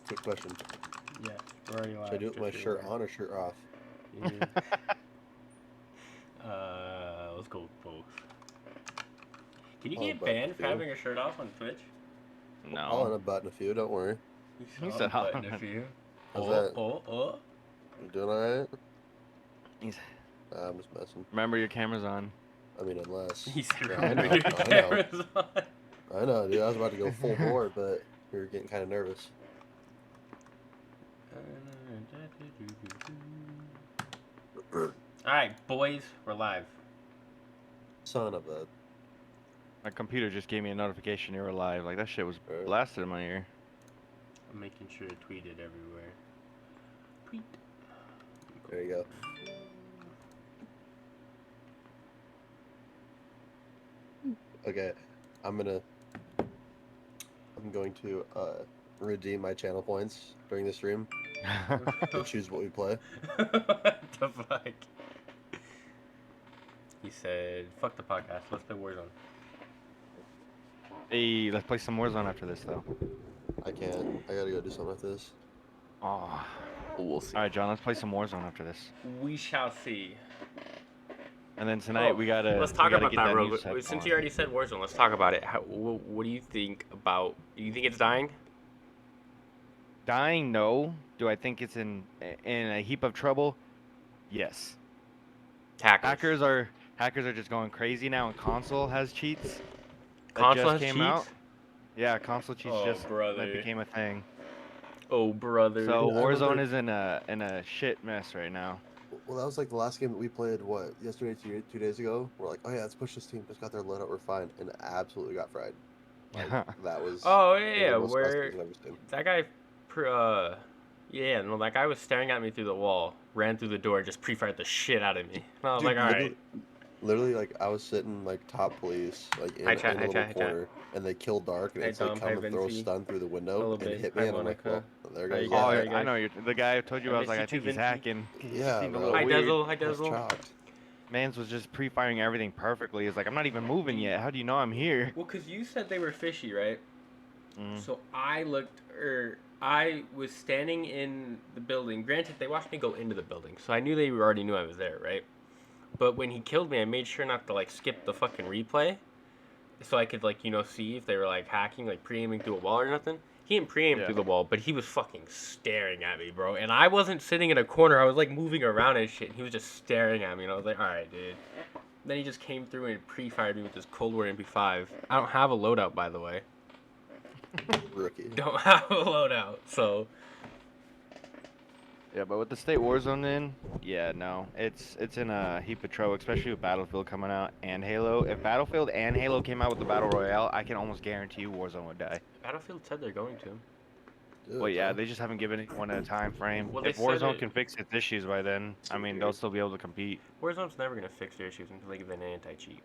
Quick question. Yeah, we're already live. Should I do it with my shirt on or shirt off? Let's go with both. Can you I'll get unbutton banned a for few. having your shirt off on Twitch? I'll No. unbutton a few, don't worry. You said unbutton a few. How's that? Oh. You doing alright? He's- I'm just messing. Remember your camera's on. I mean, unless... He said, Yeah, remember I your know. camera's on. I know, dude. I was about to go full bore, but we were getting kind of nervous. Alright, boys, we're live. Son of a... My computer just gave me a notification you were live. Like, that shit was blasted in my ear. I'm making sure to tweet it everywhere. Tweet. There you go. Okay, I'm going to redeem my channel points during the stream and choose what we play. What the fuck? He said, fuck the podcast, let's play Warzone. Hey, let's play some Warzone after this, though. I can't. I gotta go do something after this. Oh. We'll see. Alright, John, let's play some Warzone after this. We shall see. And then tonight we gotta. Let's talk about that, real bro. Since you already said Warzone, let's talk about it. What do you think about? Do you think it's dying? Dying, no. Do I think it's in a heap of trouble? Yes. Hackers are just going crazy now, and console has cheats. Console has cheats? Out. Yeah, console cheats that became a thing. Oh, brother. So Warzone is in a shit mess right now. Well, that was like the last game that we played, what, yesterday, 2 days ago? We're like, oh yeah, let's push this team. Just got their loadout, we're fine. And absolutely got fried. Like, that was... Oh, yeah, where... That guy... that guy was staring at me through the wall, ran through the door, and just pre-fired the shit out of me. And I was like, alright. Literally, like, I was sitting, like, top police, like, in a little corner, and they kill Dark, and it's like, come and throw a stun through the window, and hit me, and I'm like, well, there goes that. I know, the guy I told you, I was like, I think he's hacking. Yeah, Hi, Dazzle. Mans was just pre-firing everything perfectly. He's like, I'm not even moving yet. How do you know I'm here? Well, because you said they were fishy, right? So I was standing in the building. Granted, they watched me go into the building, so I knew they already knew I was there, right? But when he killed me, I made sure not to, like, skip the fucking replay. So I could, like, see if they were, like, hacking, like, pre-aiming through a wall or nothing. He didn't pre-aim through the wall, but he was fucking staring at me, bro. And I wasn't sitting in a corner. I was, like, moving around and shit. And he was just staring at me. And I was like, alright, dude. Then he just came through and pre-fired me with this Cold War MP5. I don't have a loadout, by the way. Rookie. Don't have a loadout, so... Yeah, but with the state Warzone in, no. It's in a heap of trouble, especially with Battlefield coming out and Halo. If Battlefield and Halo came out with the Battle Royale, I can almost guarantee you Warzone would die. Battlefield said they're going to. Well, yeah, they just haven't given anyone a time frame. Well, if Warzone can fix its issues by then, I mean, they'll still be able to compete. Warzone's never going to fix their issues until they give an anti-cheat.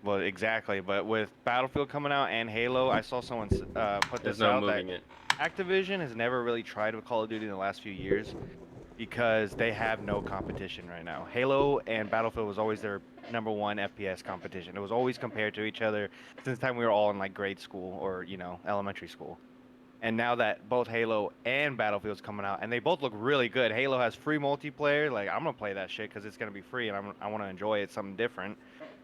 Well, exactly, but with Battlefield coming out and Halo, I saw someone put this out that Activision has never really tried with Call of Duty in the last few years because they have no competition right now. Halo and Battlefield was always their #1 FPS competition. It was always compared to each other since the time we were all in like grade school or, elementary school. And now that both Halo and Battlefield's coming out, and they both look really good. Halo has free multiplayer. Like, I'm going to play that shit because it's going to be free and I want to enjoy it, something different.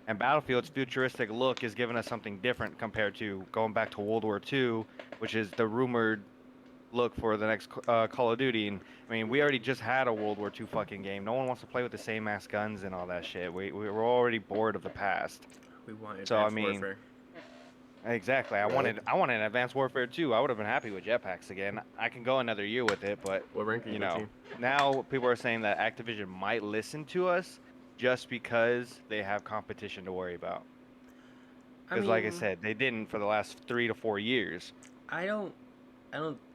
And Battlefield's futuristic look is giving us something different compared to going back to World War II, which is the rumored look for the next Call of Duty. And I mean, we already just had a World War II fucking game. No one wants to play with the same ass guns and all that shit. We're already bored of the past. We want Advanced Warfare. Exactly. I wanted Advanced Warfare 2. I would have been happy with jetpacks again. I can go another year with it, but what ranking now people are saying that Activision might listen to us just because they have competition to worry about. Because, like I said, they didn't for the last 3 to 4 years. I don't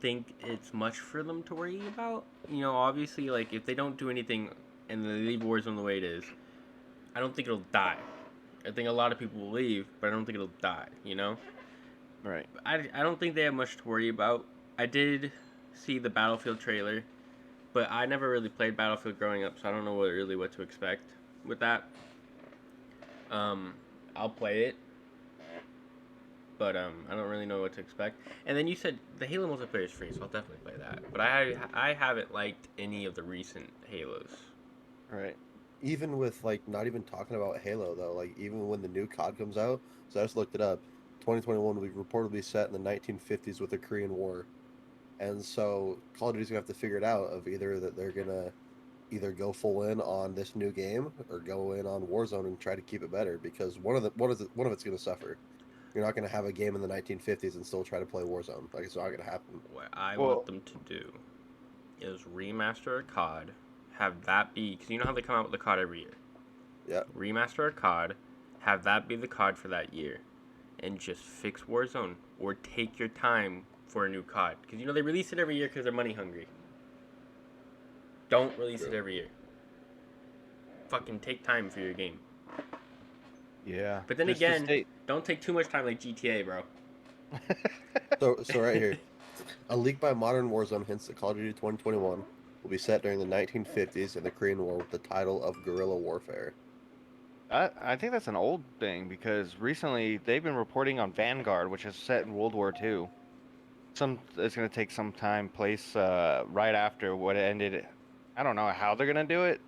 think it's much for them to worry about. Obviously, like, if they don't do anything and they leave Warzone the way it is, I don't think it'll die. I think a lot of people will leave, but I don't think it'll die, Right. I don't think they have much to worry about. I did see the Battlefield trailer, but I never really played Battlefield growing up, so I don't know what to expect with that. I'll play it. but I don't really know what to expect. And then you said the Halo multiplayer is free, so I'll definitely play that. But I haven't liked any of the recent Halos. Right. Even with like not even talking about Halo though, like even when the new COD comes out, so I just looked it up. 2021 will be reportedly set in the 1950s with the Korean War, and so Call of Duty's gonna have to figure it out of either that they're gonna either go full in on this new game or go in on Warzone and try to keep it better because one of it's gonna suffer. You're not gonna have a game in the 1950s and still try to play Warzone. Like it's not gonna happen. What I want them to do is remaster a COD, have that be, because you know how they come out with the COD every year. Yeah. Remaster a COD, have that be the COD for that year, and just fix Warzone or take your time for a new COD because you know they release it every year because they're money hungry. Don't release it every year. Fucking take time for your game. Yeah. But then again, don't take too much time like GTA, bro. So right here, a leak by Modern Warzone hints that Call of Duty 2021 will be set during the 1950s in the Korean War with the title of guerrilla warfare. I think that's an old thing because recently they've been reporting on Vanguard, which is set in World War II. It's going to take some time, place right after what it ended. I don't know how they're going to do it,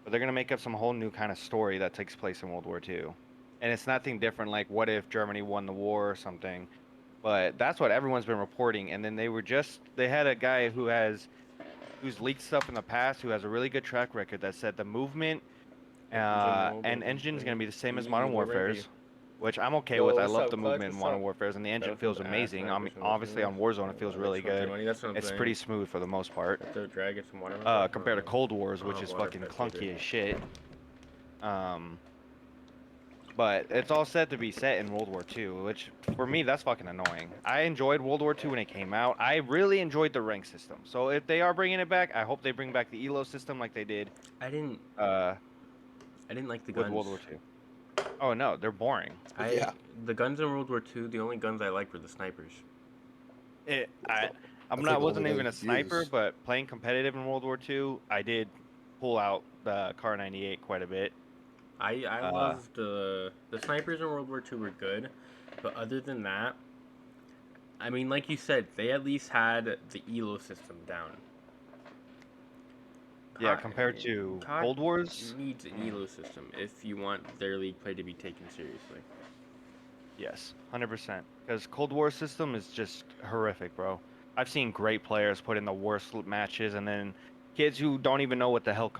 but they're going to make up some whole new kind of story that takes place in World War II. And it's nothing different like what if Germany won the war or something. But that's what everyone's been reporting. And then they had a guy who's leaked stuff in the past, who has a really good track record that said the movement and engine is going to be the same as Modern Warfare's, which I'm okay with. I love the movement in Modern Warfare's, and the engine feels amazing. I mean, obviously on Warzone it feels really good. It's pretty smooth for the most part. Compared to Cold Wars, which is fucking clunky as shit. But it's all set to be set in World War II, which for me that's fucking annoying. I enjoyed World War II when it came out. I really enjoyed the rank system. So if they are bringing it back, I hope they bring back the ELO system like they did. I didn't like the guns. With World War II. Oh no, they're boring. The guns in World War II, the only guns I liked were the snipers. Wasn't even a sniper, but playing competitive in World War II, I did pull out the Car 98 quite a bit. I loved the snipers in World War II were good, but other than that, I mean, like you said, they at least had the ELO system down. Yeah, compared to Cold Wars, needs an ELO system if you want their league play to be taken seriously. Yes, 100%. Because Cold War system is just horrific, bro. I've seen great players put in the worst matches, and then kids who don't even know what the hell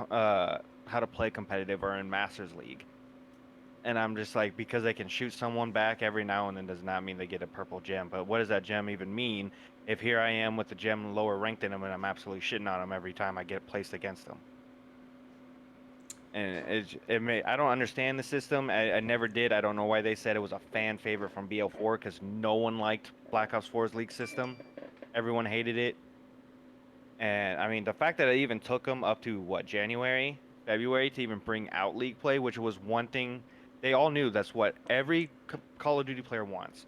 how to play competitive are in Masters League. And I'm just like, because they can shoot someone back every now and then does not mean they get a purple gem. But what does that gem even mean if here I am with the gem lower ranked than them and I'm absolutely shitting on them every time I get placed against them? And I don't understand the system. I never did. I don't know why they said it was a fan favorite from BL4 because no one liked Black Ops 4's league system. Everyone hated it. And I mean, the fact that it even took them up to January, February to even bring out league play, which was one thing they all knew that's what every Call of Duty player wants.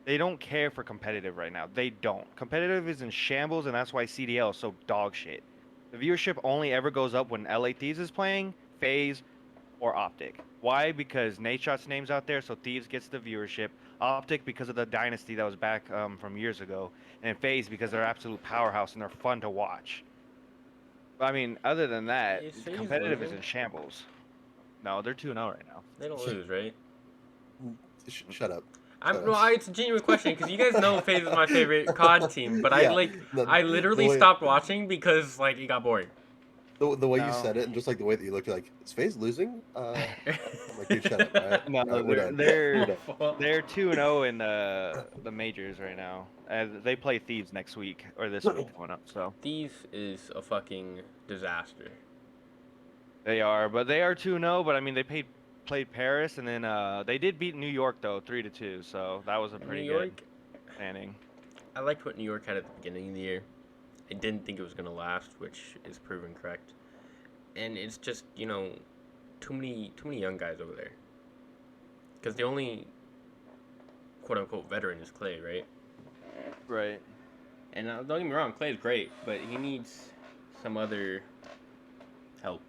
They don't care for competitive right now. They don't. Competitive is in shambles, and that's why CDL is so dog shit. The viewership only ever goes up when LA Thieves is playing, FaZe, or Optic. Why? Because HOTsh0t's name's out there, so Thieves gets the viewership. Optic because of the dynasty that was back from years ago, and FaZe because they're absolute powerhouse and they're fun to watch. But, I mean, other than that, competitive is in shambles. No, they're 2-0 right now. They don't lose, right? Shut up. It's a genuine question because you guys know FaZe is my favorite COD team, but I literally stopped watching because it got boring. The way you said it and just like the way that you looked, you're like, is FaZe losing? I'm like, dude, shut up, right? No, they're 2-0 in the majors right now. They play Thieves next week or this week coming up. So Thieves is a fucking disaster. They are, but they are 2-0. But I mean, they played Paris, and then they did beat New York though 3-2. So that was a pretty good standing. I liked what New York had at the beginning of the year. I didn't think it was gonna last, which is proven correct. And it's just too many young guys over there. Because the only quote unquote veteran is Clay, right? Right. And don't get me wrong, Clay's great, but he needs some other help.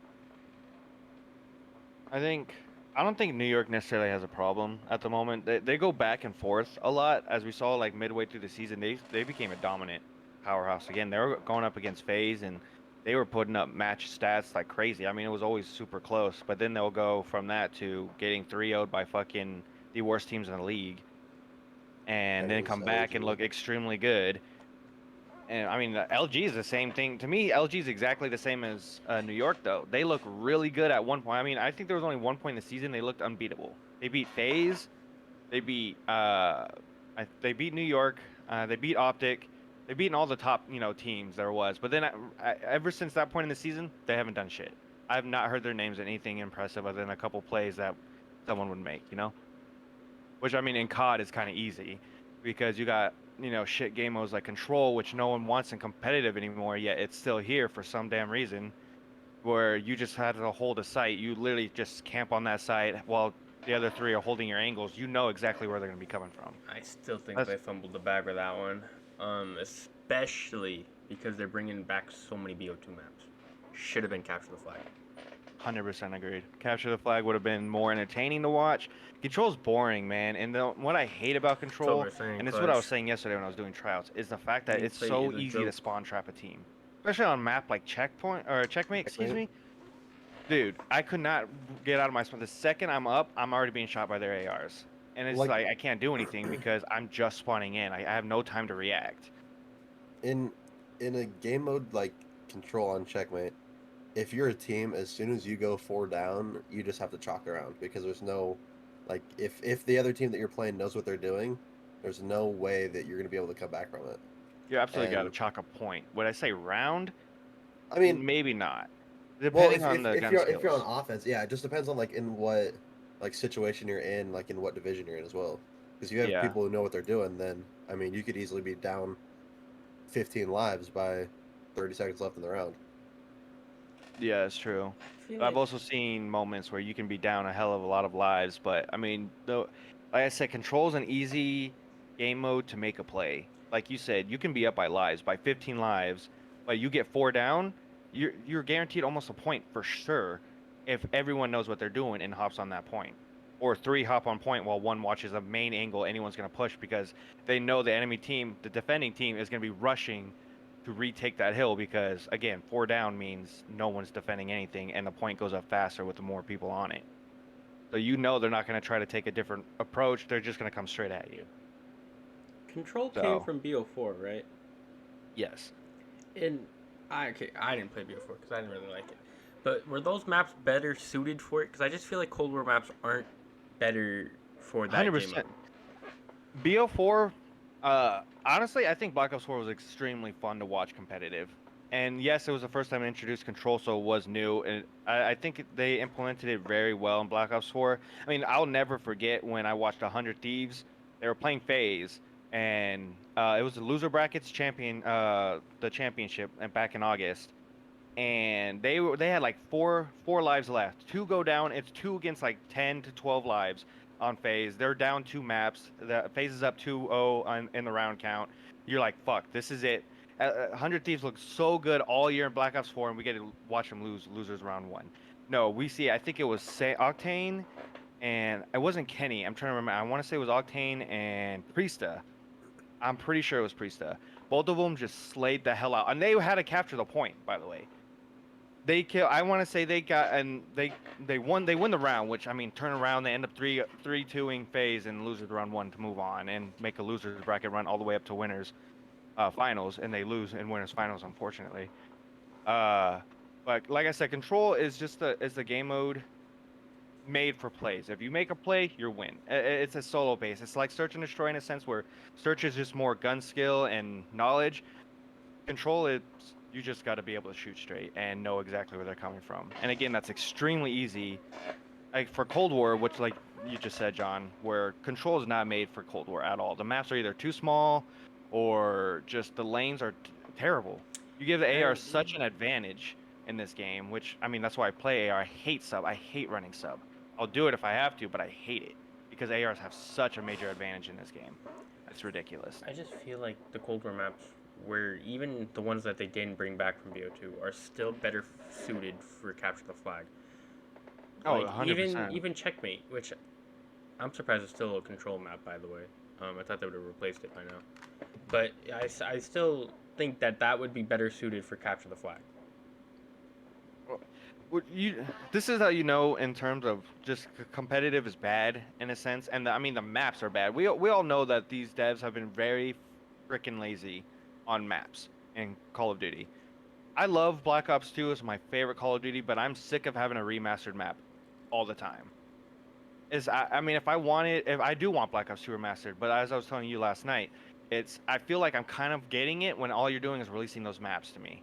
I think I don't think New York necessarily has a problem at the moment. They go back and forth a lot, as we saw like midway through the season. They became a dominant powerhouse again. They were going up against FaZe and they were putting up match stats like crazy. I mean, it was always super close, but then they'll go from that to getting 3-0'd by fucking the worst teams in the league, and That then is come back and LG. look extremely good. And I mean, LG is the same thing. To me, LG is exactly the same as New York, though. They look really good at one point. I mean, I think there was only one point in the season they looked unbeatable. They beat FaZe. They beat they beat New York. They beat Optic. They beaten all the top teams there was. But then ever since that point in the season, they haven't done shit. I have not heard their names in anything impressive other than a couple plays that someone would make. Which I mean, in COD is kind of easy because you got shit game modes like Control, which no one wants in competitive anymore. Yet it's still here for some damn reason, where you just have to hold a site. You literally just camp on that site while the other three are holding your angles. You know exactly where they're going to be coming from. I still think That's they fumbled the bag with that one, especially because they're bringing back so many BO2 maps. Should have been Capture the Flag. 100% agreed. Capture the Flag would have been more entertaining to watch. Control's boring, man. And what I hate about Control, and this is what I was saying yesterday when I was doing tryouts, is the fact that it's so easy to spawn trap a team, especially on a map like Checkpoint or Checkmate. Excuse me, dude. I could not get out of my spawn. The second I'm up, I'm already being shot by their ARs, and it's like I can't do anything because I'm just spawning in. I have no time to react. In a game mode like Control on Checkmate, if you're a team, as soon as you go 4 down, you just have to chalk around because there's no, like, if the other team that you're playing knows what they're doing, there's no way that you're going to be able to come back from it. You absolutely got to chalk a point. Would I say round? I mean, maybe not. Depending on the gun skills. If you're on offense, yeah, it just depends on like in what like situation you're in, like in what division you're in as well. Because you have people who know what they're doing, then I mean, you could easily be down 15 lives by 30 seconds left in the round. Yeah, it's true. I've also seen moments where you can be down a hell of a lot of lives, but I mean, like I said, Control's an easy game mode to make a play. Like you said, you can be up by lives, by 15 lives, but you get 4 down, you're guaranteed almost a point for sure if everyone knows what they're doing and hops on that point. Or 3 hop on point while 1 watches a main angle anyone's going to push because they know the enemy team, the defending team, is going to be rushing to retake that hill because, again, 4 down means no one's defending anything and the point goes up faster with the more people on it. So they're not going to try to take a different approach. They're just going to come straight at you. Control came from BO4, right? Yes. And I didn't play BO4 because I didn't really like it. But were those maps better suited for it? Because I just feel like Cold War maps aren't better for that 100%. Game mode. BO4, honestly, I think Black Ops 4 was extremely fun to watch competitive. And yes, it was the first time I introduced Control, so it was new. And I think they implemented it very well in Black Ops 4. I mean, I'll never forget when I watched 100 Thieves. They were playing FaZe, and it was the loser brackets the championship, and back in August. And they had like four lives left. 2 go down. It's 2 against like 10 to 12 lives on FaZe. They're down 2 maps. The FaZe is up 2-0 in the round count. You're like, fuck, this is it. 100 Thieves look so good all year in Black Ops 4, and we get to watch them losers round 1. No, we see. I think it was Octane, and it wasn't Kenny. I'm trying to remember. I want to say it was Octane and Priesta. I'm pretty sure it was Priesta. Both of them just slayed the hell out, and they had to capture the point, by the way. I want to say they got, and they won the round, which I mean, turn around, they end up 3-2ing FaZe and losers round 1 to move on and make a losers bracket run all the way up to winners finals, and they lose in winners finals, unfortunately. But like I said, Control is just the game mode made for plays. If you make a play, you win. It's a solo base. It's like Search and Destroy in a sense where Search is just more gun skill and knowledge. Control is you just got to be able to shoot straight and know exactly where they're coming from. And again, that's extremely easy. Like for Cold War, which like you just said, John, where Control is not made for Cold War at all. The maps are either too small or just the lanes are terrible. You give the AR such an advantage in this game, which, I mean, that's why I play AR. I hate sub. I hate running sub. I'll do it if I have to, but I hate it because ARs have such a major advantage in this game. It's ridiculous. I just feel like the Cold War maps, where even the ones that they didn't bring back from BO2 are still better suited for Capture the Flag. Oh, Like 100%. even Checkmate, which I'm surprised it's still a control map, by the way. I thought they would have replaced it by now. But I still think that would be better suited for capture the flag. This is how you know in terms of just competitive is bad in a sense, and I mean the maps are bad. We all know that these devs have been very freaking lazy on maps in Call of Duty. I love Black Ops 2, it's my favorite Call of Duty, but I'm sick of having a remastered map all the time. I mean, if I do want Black Ops 2 remastered, but as I was telling you last night, I feel like I'm kind of getting it when all you're doing is releasing those maps to me.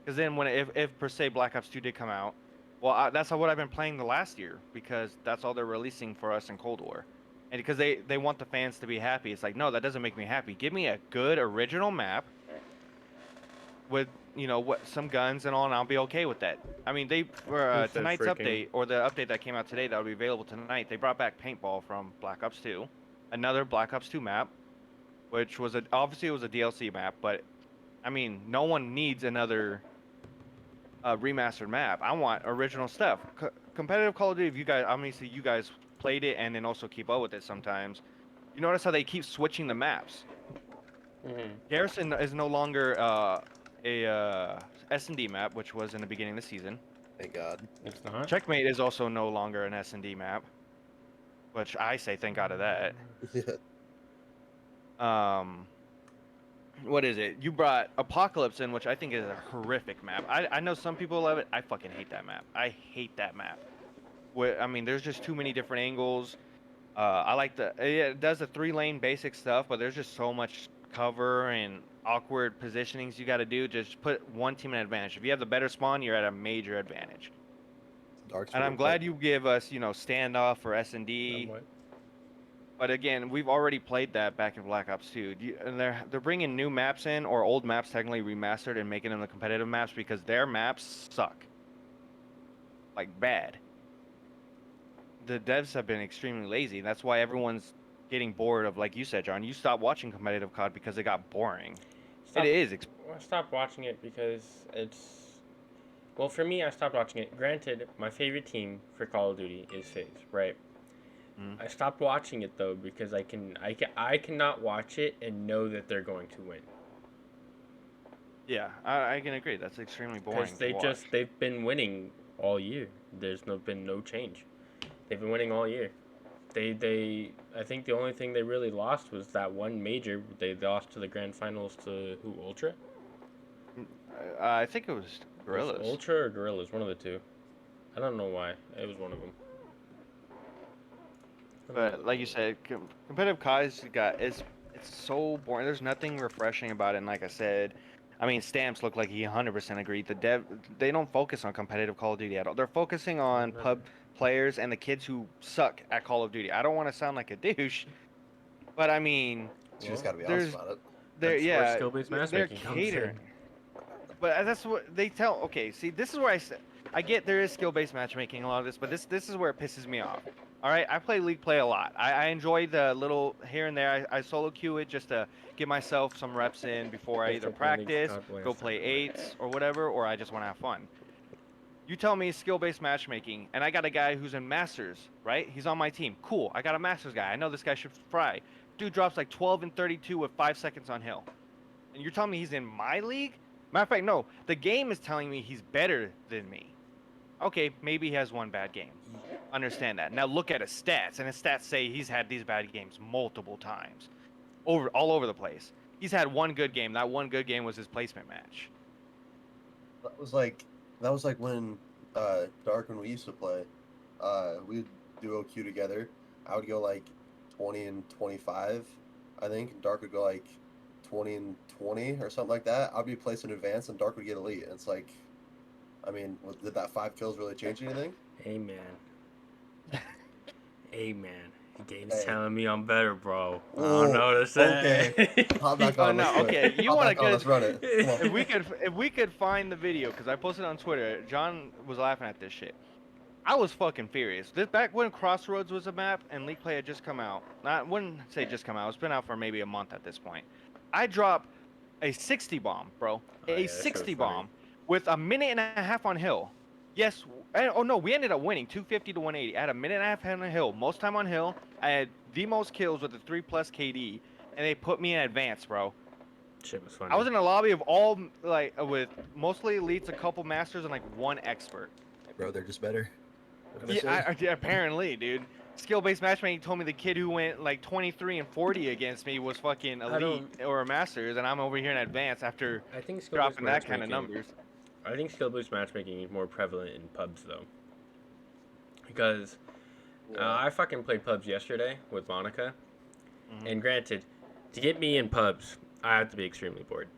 Because then if per se Black Ops 2 did come out, well, that's what I've been playing the last year because that's all they're releasing for us in Cold War, and because they want the fans to be happy. It's like, no, that doesn't make me happy. Give me a good original map with some guns and all, and I'll be okay with that. I mean, for tonight's update or the update that came out today that will be available tonight, they brought back paintball from Black Ops 2, another Black Ops 2 map, which was obviously it was a DLC map, but I mean, no one needs another remastered map. I want original stuff. Competitive Call of Duty, obviously you guys played it and then also keep up with it sometimes. You notice how they keep switching the maps. Garrison is no longer a S&D map, which was in the beginning of the season. Thank God. It's not. Checkmate is also no longer an S&D map, which I say thank God of that. What is it? You brought Apocalypse in, which I think is a horrific map. I know some people love it. I fucking hate that map. I hate that map. I mean, there's just too many different angles. I like it does the 3-lane basic stuff, but there's just so much cover and awkward positionings you got to do. Just put one team in advantage. If you have the better spawn, you're at a major advantage. And I'm glad you give us, standoff or S&D. But again, we've already played that back in Black Ops 2. And they're bringing new maps in, or old maps technically remastered, and making them the competitive maps because their maps suck. Like, bad. The devs have been extremely lazy. That's why everyone's getting bored of, like you said, John, you stopped watching competitive COD because it got boring. It is. I stopped watching it because it's... Well, for me, I stopped watching it. Granted, my favorite team for Call of Duty is FaZe, right? I stopped watching it though because I cannot watch it and know that they're going to win. Yeah, I can agree. That's extremely boring. Because they've been winning all year. There's been no change. They've been winning all year. I think the only thing they really lost was that one major. They lost to the grand finals to who? Ultra? I think it was Gorillas. Was Ultra or Gorillas? One of the two. I don't know why. It was one of them. But like you said, competitive COD it's so boring. There's nothing refreshing about it. And like I said, I mean, Stamps looked like he 100% agreed. They don't focus on competitive Call of Duty at all. They're focusing on pub players and the kids who suck at Call of Duty. I don't want to sound like a douche, but I mean, you just gotta be honest about it. Where skill-based matchmaking catering. But that's what they tell. Okay, see, this is where I get there is skill-based matchmaking a lot of this, but this is where it pisses me off. All right, I play League Play a lot. I enjoy the little here and there. I solo queue it just to get myself some reps in before I either practice, go play 8s or whatever, or I just want to have fun. You tell me skill-based matchmaking, and I got a guy who's in Masters, right? He's on my team. Cool, I got a Masters guy. I know this guy should fry. Dude drops like 12 and 32 with 5 seconds on hill. And you're telling me he's in my league? Matter of fact, no. The game is telling me he's better than me. Okay, maybe he has one bad game. Understand that. Now look at his stats, and his stats say he's had these bad games multiple times, all over the place. He's had one good game. That one good game was his placement match. That was like when Dark, when we used to play, we'd duo queue together. I would go like 20 and 25, I think. Dark would go like 20 and 20 or something like that. I'd be placed in advance, and Dark would get elite. And it's like, I mean, did that 5 kills really change anything? Amen. Amen. The game's telling me I'm better, bro. I don't know what to say. Okay. Hop back on. Okay. You want to let's run it. If we could find the video, because I posted on Twitter, John was laughing at this shit. I was fucking furious. This back when Crossroads was a map and League Play had just come out. I wouldn't say just come out. It's been out for maybe a month at this point. I dropped a 60 bomb, bro. A 60 bomb with a minute and a half on hill. Yes, Oh no, we ended up winning 250 to 180. I had a minute and a half on the hill, most time on hill. I had the most kills with a 3+ KD, and they put me in advance, bro. Shit was funny. I was in a lobby of all with mostly elites, a couple masters, and like one expert. Bro, they're just better. Yeah, apparently, dude. Skill-based matchmaking told me the kid who went like 23 and 40 against me was fucking elite or a masters, and I'm over here in advance after dropping that kind of numbers. I think skill boost matchmaking is more prevalent in pubs though, because I fucking played pubs yesterday with Monica, and granted, to get me in pubs, I have to be extremely bored.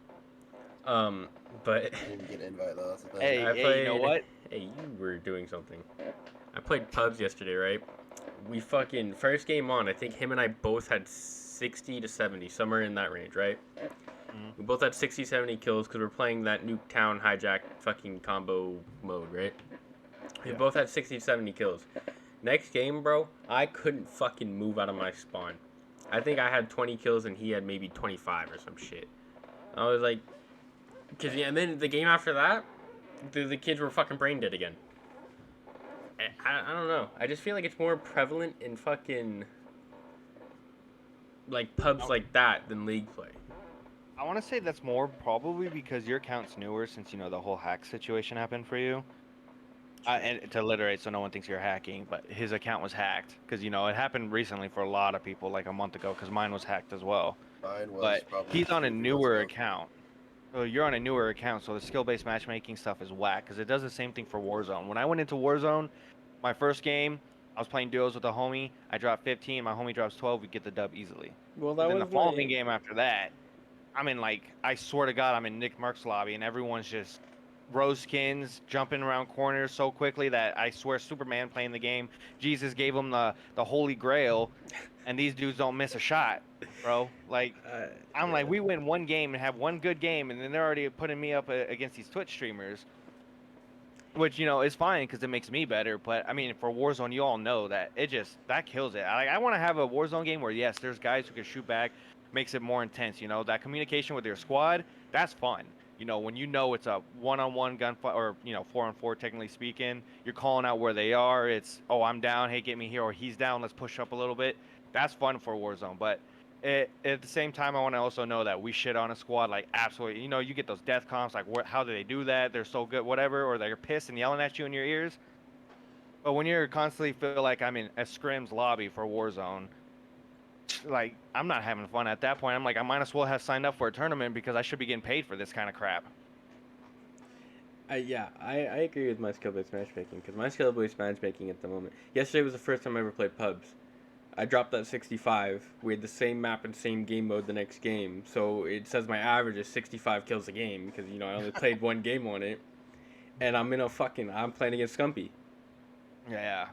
But didn't get an invite though. That's the thing. Hey, you know what? Hey, you were doing something. I played pubs yesterday, right? We fucking first game on. I think him and I both had 60 to 70, somewhere in that range, right? We both had 60, 70 kills because we're playing that Nuketown hijack fucking combo mode, right? We both had 60, 70 kills. Next game, bro, I couldn't fucking move out of my spawn. I think I had 20 kills and he had maybe 25 or some shit. I was like, and then the game after that, the kids were fucking brain dead again. I don't know. I just feel like it's more prevalent in fucking like pubs like that than league play. I want to say that's more probably because your account's newer since the whole hack situation happened for you. And to alliterate so no one thinks you're hacking, but his account was hacked because it happened recently for a lot of people like a month ago because mine was hacked as well. Mine was but probably he's on a newer account. So you're on a newer account, so the skill-based matchmaking stuff is whack because it does the same thing for Warzone. When I went into Warzone, my first game, I was playing duos with a homie. I dropped 15, my homie drops 12, we get the dub easily. Well, that then the following game after that, I'm in I swear to God, I'm in Nick Merck's lobby and everyone's just rose skins, jumping around corners so quickly that I swear Superman playing the game, Jesus gave him the holy grail, and these dudes don't miss a shot, bro. I'm like, we win one game and have one good game, and then they're already putting me up against these Twitch streamers, which is fine because it makes me better. But I mean, for Warzone, you all know that that kills it. I want to have a Warzone game where yes, there's guys who can shoot back, makes it more intense. That communication with your squad, that's fun. When it's a one-on-one gunfight or 4-on-4 technically speaking, you're calling out where they are. It's, oh, I'm down, hey, get me here, or he's down, let's push up a little bit. That's fun for Warzone. But at the same time, I want to also know that we shit on a squad absolutely. You get those death comps how do they do that? They're so good, whatever, or they're pissed and yelling at you in your ears. But when you're constantly feel like I'm in a scrims lobby for Warzone, I'm not having fun at that point. I'm like, I might as well have signed up for a tournament because I should be getting paid for this kind of crap. I agree with my skill-based matchmaking because my skill-based matchmaking at the moment. Yesterday was the first time I ever played pubs. I dropped that 65. We had the same map and same game mode the next game, so it says my average is 65 kills a game because I only played one game on it, and I'm playing against Scumpy. Yeah.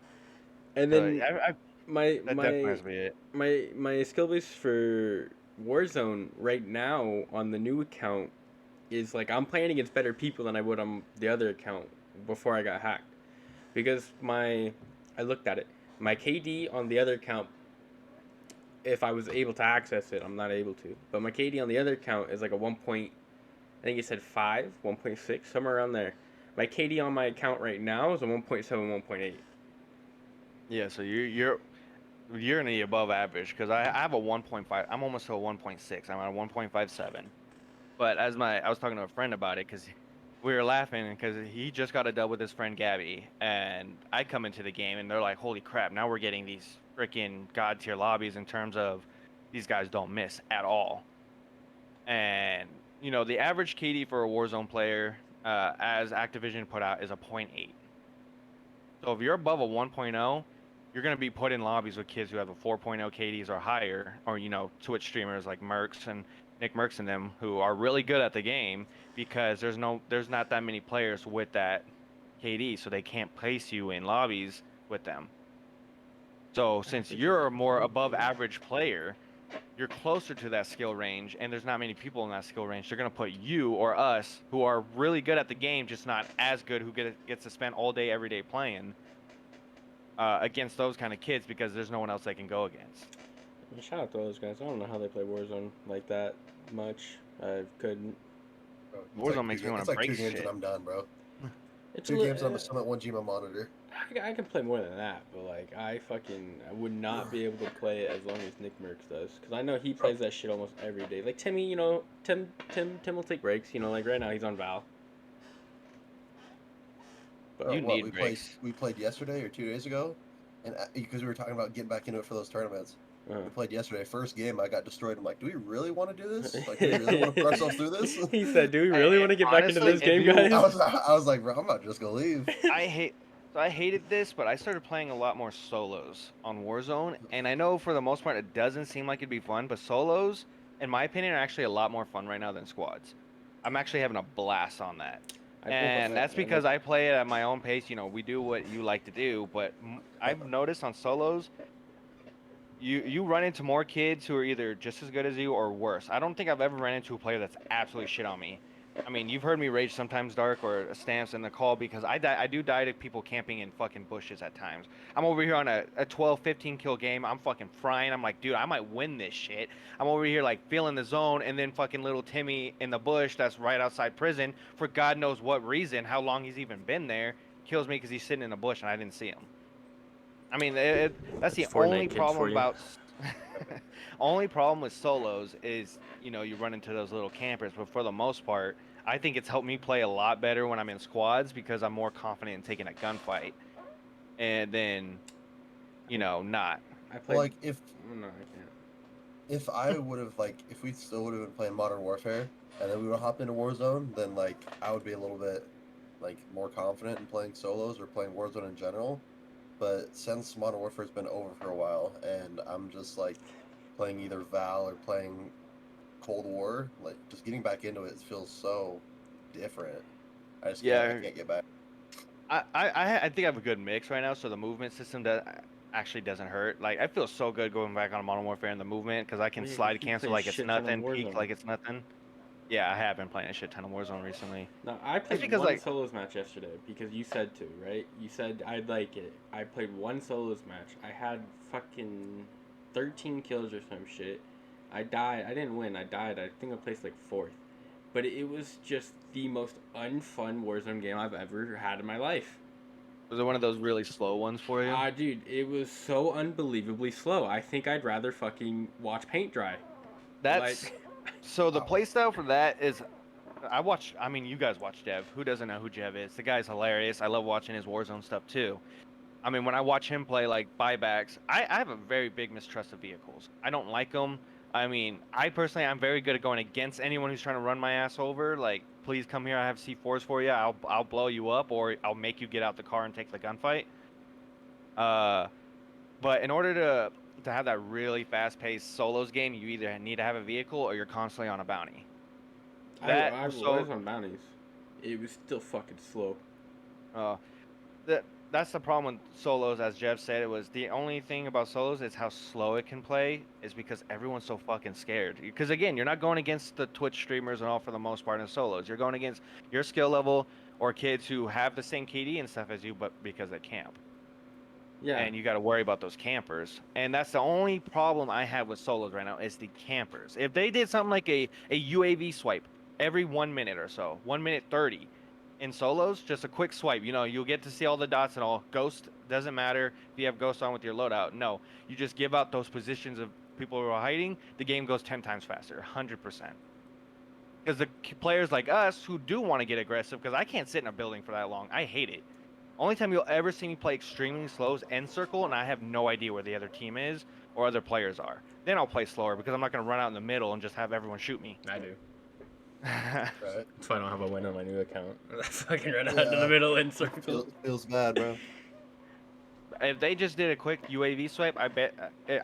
And then that definitely has to be it. My skill base for Warzone right now on the new account is I'm playing against better people than I would on the other account before I got hacked, because I looked at it. My KD on the other account, if I was able to access it, I'm not able to. But my KD on the other account is a 1. I think it said 5, 1.6, somewhere around there. My KD on my account right now is a 1.7, 1.8. Yeah, so you're in the above average because I have a 1.5. I'm almost to a 1.6. I'm at a 1.57. But I was talking to a friend about it because we were laughing because he just got a dub with his friend Gabby, and I come into the game and they're like, holy crap, now we're getting these freaking god tier lobbies in terms of these guys don't miss at all. And the average KD for a Warzone player, as Activision put out, is a 0.8. So if you're above a 1.0, you're going to be put in lobbies with kids who have a 4.0 KDs or higher, or Twitch streamers like Mercs and Nick Mercs and them who are really good at the game because there's not that many players with that KD, so they can't place you in lobbies with them. So since you're a more above average player, you're closer to that skill range, and there's not many people in that skill range. They're going to put you or us, who are really good at the game, just not as good, who gets to spend all day, every day playing, against those kind of kids because there's no one else they can go against. Shout out to those guys. I don't know how they play Warzone like that much. I couldn't. Warzone makes me want to break shit. And I'm done, bro. It's 2 games on the Summit, 1 G on monitor. I can play more than that, but like I would not be able to play it as long as Nick Merckx does, because I know he plays that shit almost every day. Like Timmy, Tim will take breaks. Like right now he's on Val. But you need breaks. We played yesterday or 2 days ago, and because we were talking about getting back into it for those tournaments. We played yesterday. First game, I got destroyed. I'm like, do we really want to do this? Like, do we really want to put ourselves through this? He said, do we really want to get back into this game, guys? I was like, bro, I'm not just gonna leave. I hated this, but I started playing a lot more solos on Warzone, and I know for the most part it doesn't seem like it'd be fun, but solos, in my opinion, are actually a lot more fun right now than squads. I'm actually having a blast on that. And that's because I play it at my own pace. We do what you like to do, but I've noticed on solos, you run into more kids who are either just as good as you or worse. I don't think I've ever run into a player that's absolutely shit on me. I mean, you've heard me rage sometimes, Dark, or Stamps in the call, because I do die to people camping in fucking bushes at times. I'm over here on a 12, 15 kill game. I'm fucking frying. I'm like, dude, I might win this shit. I'm over here like feeling the zone, and then fucking little Timmy in the bush that's right outside prison for God knows what reason, how long he's even been there, kills me because he's sitting in a bush and I didn't see him. I mean, that's the only problem about. Only problem with solos is, you run into those little campers, but for the most part, I think it's helped me play a lot better when I'm in squads because I'm more confident in taking a gunfight, and then, not. I played. Like if no, I can't. If I would have if we still would have been playing Modern Warfare and then we would have hopped into Warzone, then I would be a little bit more confident in playing solos or playing Warzone in general. But since Modern Warfare's been over for a while, and I'm just playing either Val or playing Cold War, just getting back into it feels so different. I just can't get back. I think I have a good mix right now, so the movement system that actually doesn't hurt. I feel so good going back on Modern Warfare and the movement because I can slide cancel like it's nothing, peek like it's nothing. Yeah, I have been playing a shit ton of Warzone recently. No, I played one solos match yesterday because you said to, right? You said I'd like it. I played one solos match. I had fucking 13 kills or some shit. I died. I didn't win. I died. I think I placed 4th. But it was just the most unfun Warzone game I've ever had in my life. Was it one of those really slow ones for you? Dude, it was so unbelievably slow. I think I'd rather fucking watch paint dry. That's... So the playstyle for that is, you guys watch Dev. Who doesn't know who Jev is? The guy's hilarious. I love watching his Warzone stuff too. I mean, when I watch him play buybacks, I have a very big mistrust of vehicles. I don't like them. I mean, I'm very good at going against anyone who's trying to run my ass over. Please come here. I have C4s for you. I'll blow you up, or I'll make you get out the car and take the gunfight. But in order to have that really fast-paced solos game, you either need to have a vehicle or you're constantly on a bounty. I was on bounties. It was still fucking slow. That's the problem with solos, as Jeff said. It was the only thing about solos is how slow it can play, is because everyone's so fucking scared. Because again, you're not going against the Twitch streamers and all for the most part in solos. You're going against your skill level or kids who have the same KD and stuff as you, but because they camp. Yeah. And you got to worry about those campers. And that's the only problem I have with solos right now is the campers. If they did something like a UAV swipe every 1 minute or so, 1 minute 30 in solos, just a quick swipe, you'll get to see all the dots and all. Ghost doesn't matter if you have Ghost on with your loadout. No, you just give out those positions of people who are hiding. The game goes 10 times faster, 100%. Because the players like us who do want to get aggressive, because I can't sit in a building for that long. I hate it. Only time you'll ever see me play extremely slow is end circle, and I have no idea where the other team is or other players are. Then I'll play slower because I'm not going to run out in the middle and just have everyone shoot me. I do. Right. That's why I don't have a win on my new account. I fucking run out in the middle end circle. Feels bad, bro. If they just did a quick UAV swipe, I bet,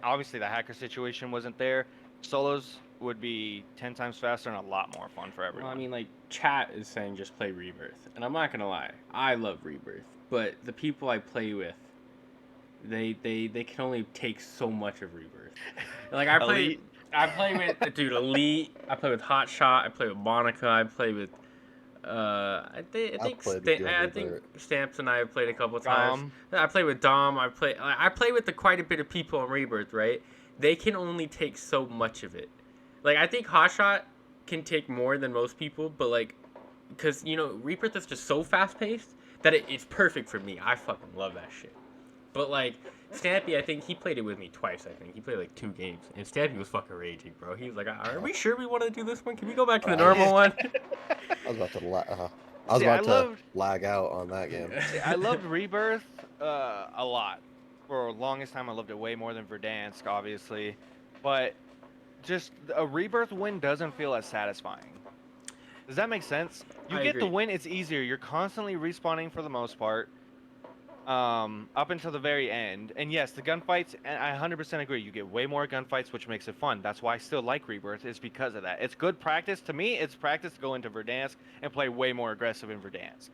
obviously the hacker situation wasn't there. Solos would be 10 times faster and a lot more fun for everyone. Well, I mean, chat is saying just play Rebirth. And I'm not going to lie. I love Rebirth. But the people I play with, they can only take so much of Rebirth. I play with Elite. I play with HOTsh0t. I play with Monica. I play with I think Stamps and I have played a couple times. I play with Dom. I play with quite a bit of people on Rebirth, right? They can only take so much of it. I think HOTsh0t can take more than most people, but because Rebirth is just so fast paced that it's perfect for me. I fucking love that shit. But like Stampy, I think he played it with me twice. I think he played like 2 games, and Stampy was fucking raging, bro. He was like, "Are we sure we want to do this one? Can we go back to the normal one?" I was about to lag out on that game. See, I loved Rebirth a lot. For the longest time, I loved it way more than Verdansk, obviously. But just a Rebirth win doesn't feel as satisfying. Does that make sense? You get the win, it's easier. You're constantly respawning for the most part. Up until the very end. And yes, the gunfights, and I 100% agree, you get way more gunfights, which makes it fun. That's why I still like Rebirth, is because of that. It's good practice. To me, it's practice to go into Verdansk and play way more aggressive in Verdansk.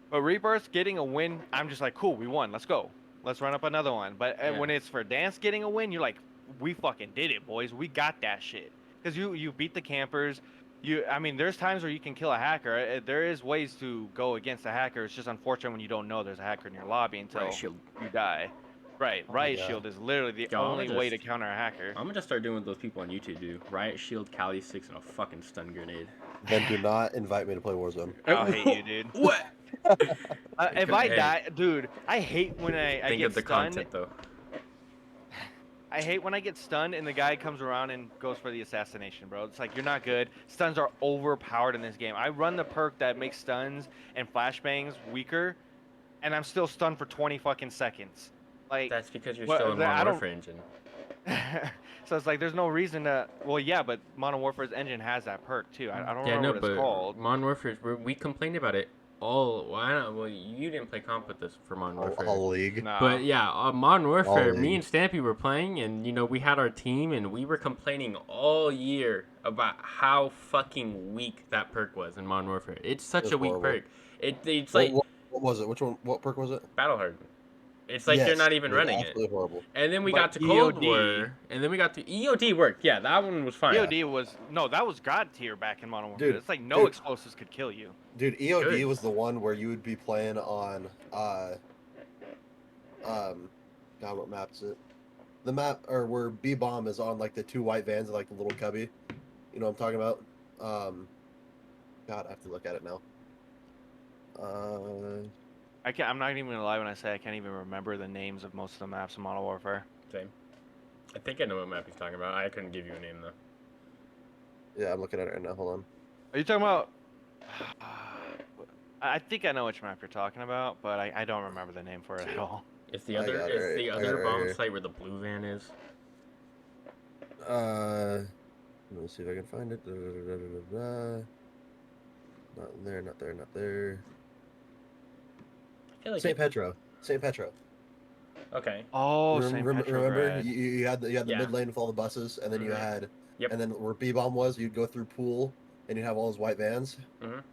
But Rebirth, getting a win, I'm just like, cool, we won, let's go. Let's run up another one. But when it's Verdansk getting a win, you're like, we fucking did it, boys. We got that shit. Because you beat the campers. I mean, there's times where you can kill a hacker. There is ways to go against a hacker. It's just unfortunate when you don't know there's a hacker in your lobby until you die. Right, Riot Shield is literally the only way to counter a hacker. I'm gonna just start doing what those people on YouTube do. Riot Shield, Kali 6, and a fucking stun grenade. Then do not invite me to play Warzone. I'll hate you, dude. What? If I die, dude, I hate when I think get of the stunned. content, though. I hate when I get stunned and the guy comes around and goes for the assassination, bro. It's like, you're not good. Stuns are overpowered in this game. I run the perk that makes stuns and flashbangs weaker, and I'm still stunned for 20 fucking seconds. Like, that's because you're still in Modern Warfare engine. So it's like, there's no reason to. Well, yeah, but Modern Warfare's engine has that perk too. I don't remember what it's called. Modern Warfare, we complained about it. Well, you didn't play comp with this for Modern Warfare. All League. No. But yeah, Modern Warfare, me and Stampy were playing, and we had our team, and we were complaining all year about how fucking weak that perk was in Modern Warfare. It's such a weak perk. It's like, what was it? What perk was it? Battle Hardened. It's like they're not even running it. Horrible. And then we got to Cold War, and then we got to EOD worked. Yeah, that one was fine. EOD was that was god tier back in Modern Warfare. Dude, it's like no explosives could kill you. Dude, EOD was the one where you would be playing on God, what map is it? The map or where B bomb is on like the 2 white vans and like the little cubby. You know what I'm talking about? God, I have to look at it now. I'm not even gonna lie when I say I can't even remember the names of most of the maps in Modern Warfare. Same. I think I know what map he's talking about. I couldn't give you a name though. Yeah, I'm looking at it right now. Hold on. Are you talking about? I think I know which map you're talking about, but I don't remember the name for it at all. It's the other bomb site where the blue van is. Let me see if I can find it. Not there, not there, not there. Like St. Petro. Okay. Oh, St. Petro. Remember, you had the mid lane with all the buses, and then you had, and then where B bomb was, you'd go through pool, and you'd have all those white vans.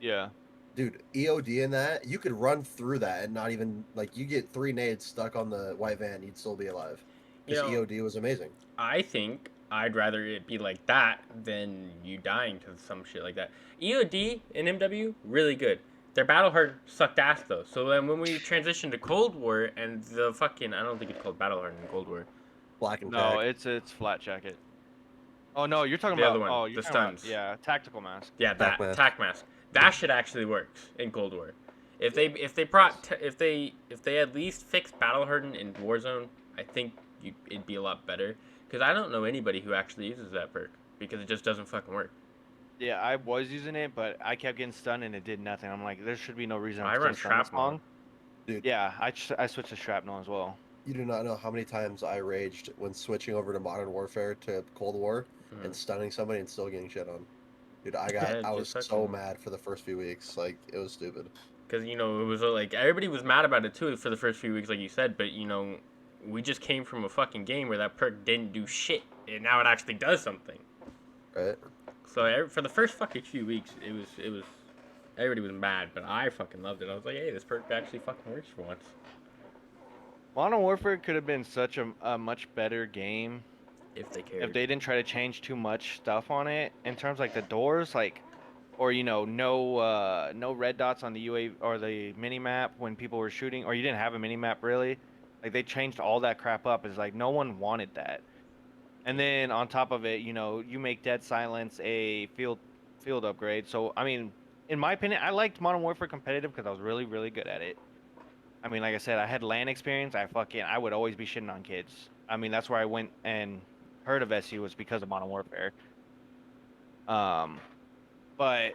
Yeah. Dude, EOD in that, you could run through that and not even like you get 3 nades stuck on the white van, you'd still be alive. Because EOD was amazing. I think I'd rather it be like that than you dying to some shit like that. EOD and MW really good. Their battle hard sucked ass though. So then when we transitioned to Cold War and the fucking I don't think it's called battle hard in Cold War. Black and no, it's flat jacket. Oh no, you're talking about the other one. you're the stuns. Tactical mask. Yeah, that tac mask. That shit actually works in Cold War. If they at least fixed battle hardened in Warzone, I think it'd be a lot better. Because I don't know anybody who actually uses that perk because it just doesn't fucking work. Yeah, I was using it, but I kept getting stunned and it did nothing. I'm like, there should be no reason. I run shrapnel. Dude. Yeah, I switched to shrapnel as well. You do not know how many times I raged when switching over to Modern Warfare to Cold War and stunning somebody and still getting shit on. Dude, I was so mad for the first few weeks. Like, it was stupid. Because, it was like, everybody was mad about it too for the first few weeks, like you said, but, we just came from a fucking game where that perk didn't do shit, and now it actually does something. Right. So for the first fucking few weeks, it was everybody was mad, but I fucking loved it. I was like, hey, this perk actually fucking works for once. Modern Warfare could have been such a much better game if they cared. If they didn't try to change too much stuff on it in terms like the doors, like, or no red dots on the UAV or the mini map when people were shooting, or you didn't have a mini map really. Like, they changed all that crap up. It's like no one wanted that. And then on top of it, you make Dead Silence a field upgrade. So I mean, in my opinion, I liked Modern Warfare competitive because I was really, really good at it. I mean, like I said, I had LAN experience. I would always be shitting on kids. I mean, that's where I went and heard of SU was because of Modern Warfare. But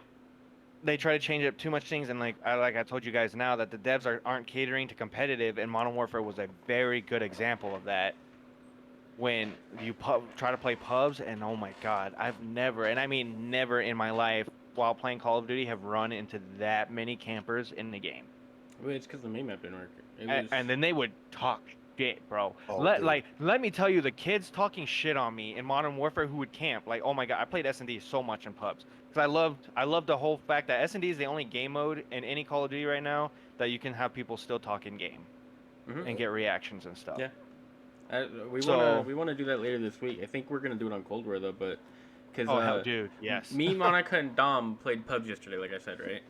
they try to change up too much things, and like I told you guys now that the devs aren't catering to competitive, and Modern Warfare was a very good example of that. When you try to play pubs, and oh my god, I've never, and I mean never in my life, while playing Call of Duty, have run into that many campers in the game. Well, it's because the main map didn't work. And then they would talk shit, bro. Oh, Let me tell you, the kids talking shit on me in Modern Warfare who would camp. Like, oh my god, I played S&D so much in pubs because I loved the whole fact that S&D is the only game mode in any Call of Duty right now that you can have people still talk in game and get reactions and stuff. Yeah. We want to do that later this week. I think we're gonna do it on Cold War though, but because dude, yes. Me, Monica, and Dom played pubs yesterday, like I said, right?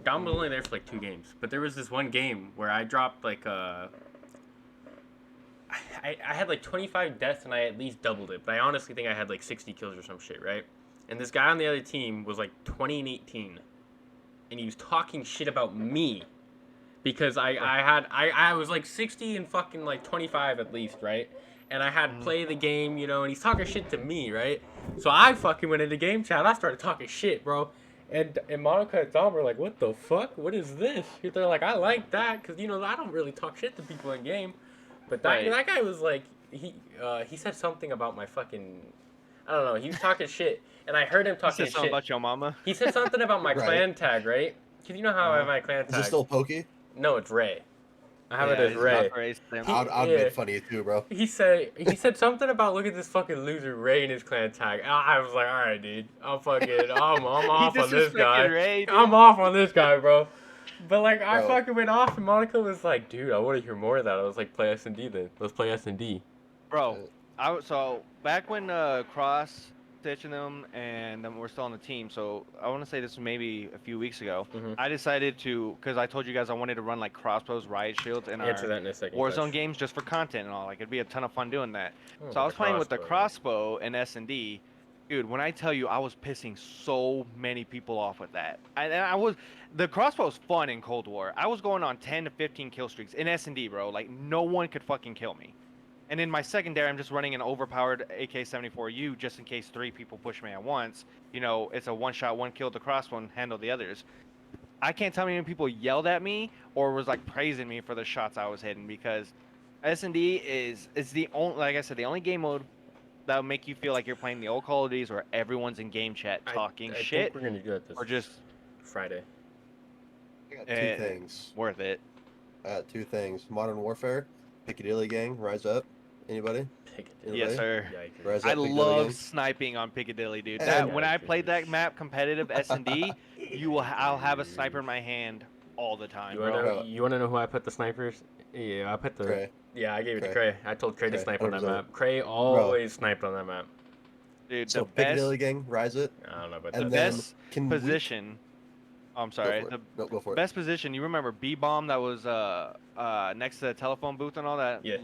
Dom was only there for like 2 games, but there was this one game where I dropped like I had like 25 deaths and I at least doubled it, but I honestly think I had like 60 kills or some shit, right? And this guy on the other team was like 20 and 18, and he was talking shit about me. Because I was like 60 and fucking like 25 at least, right? And I had play the game, you know, and he's talking shit to me, right? So I fucking went into game chat. I started talking shit, bro. And Monica and Dom were like, what the fuck? What is this? They're like, I like that because, you know, I don't really talk shit to people in game. But that guy was like, he said something about my fucking, I don't know. He was talking shit. And I heard him talking shit. About your mama? He said something about my clan tag, right? Because you know how I have my clan tag. Is it still Pokey? No, it's Ray. I have it as Ray. I'd make fun of you too, bro. He said something about look at this fucking loser Ray in his clan tag. I was like, all right, dude, I'm off on this guy. Ray, I'm off on this guy, bro. But like, I fucking went off, and Monica was like, dude, I want to hear more of that. I was like, play S&D then. Let's play S&D. Bro, so back when Cross, Stitch and them, and then we're still on the team. So I want to say this was maybe a few weeks ago. I decided to, because I told you guys I wanted to run like crossbows, riot shields, and answer that in a second. Warzone games just for content and all. Like it'd be a ton of fun doing that. So I was playing with the crossbow and S&D. Dude, when I tell you, I was pissing so many people off with that. The crossbow's fun in Cold War. I was going on 10 to 15 kill streaks in S&D, bro. Like no one could fucking kill me. And in my secondary, I'm just running an overpowered AK-74U just in case 3 people push me at once. You know, it's a one-shot, one kill with the crossbow and handle the others. I can't tell how many people yelled at me or was like praising me for the shots I was hitting because S&D is the only, like I said, the only game mode that will make you feel like you're playing the old Call of Duties where everyone's in game chat talking I shit. think we're gonna do that this or just Friday. I got 2 things. Worth it. I got 2 things. Modern Warfare, Piccadilly Gang, rise up. Anybody? Yes, sir. Rise up, I love gang. sniping on Piccadilly, dude. When And I played that map competitive S&D, I'll have a sniper in my hand all the time, bro. You wanna know who I put the snipers? Yeah, I put the. Cray. Yeah, I gave it to Cray. I told Cray to snipe on that map. Cray always sniped on that map. Dude, so Piccadilly Gang, rise it. I don't know about that. The best position. I'm sorry. Go for it. Best position. You remember B-bomb that was next to the telephone booth and all that? Yeah.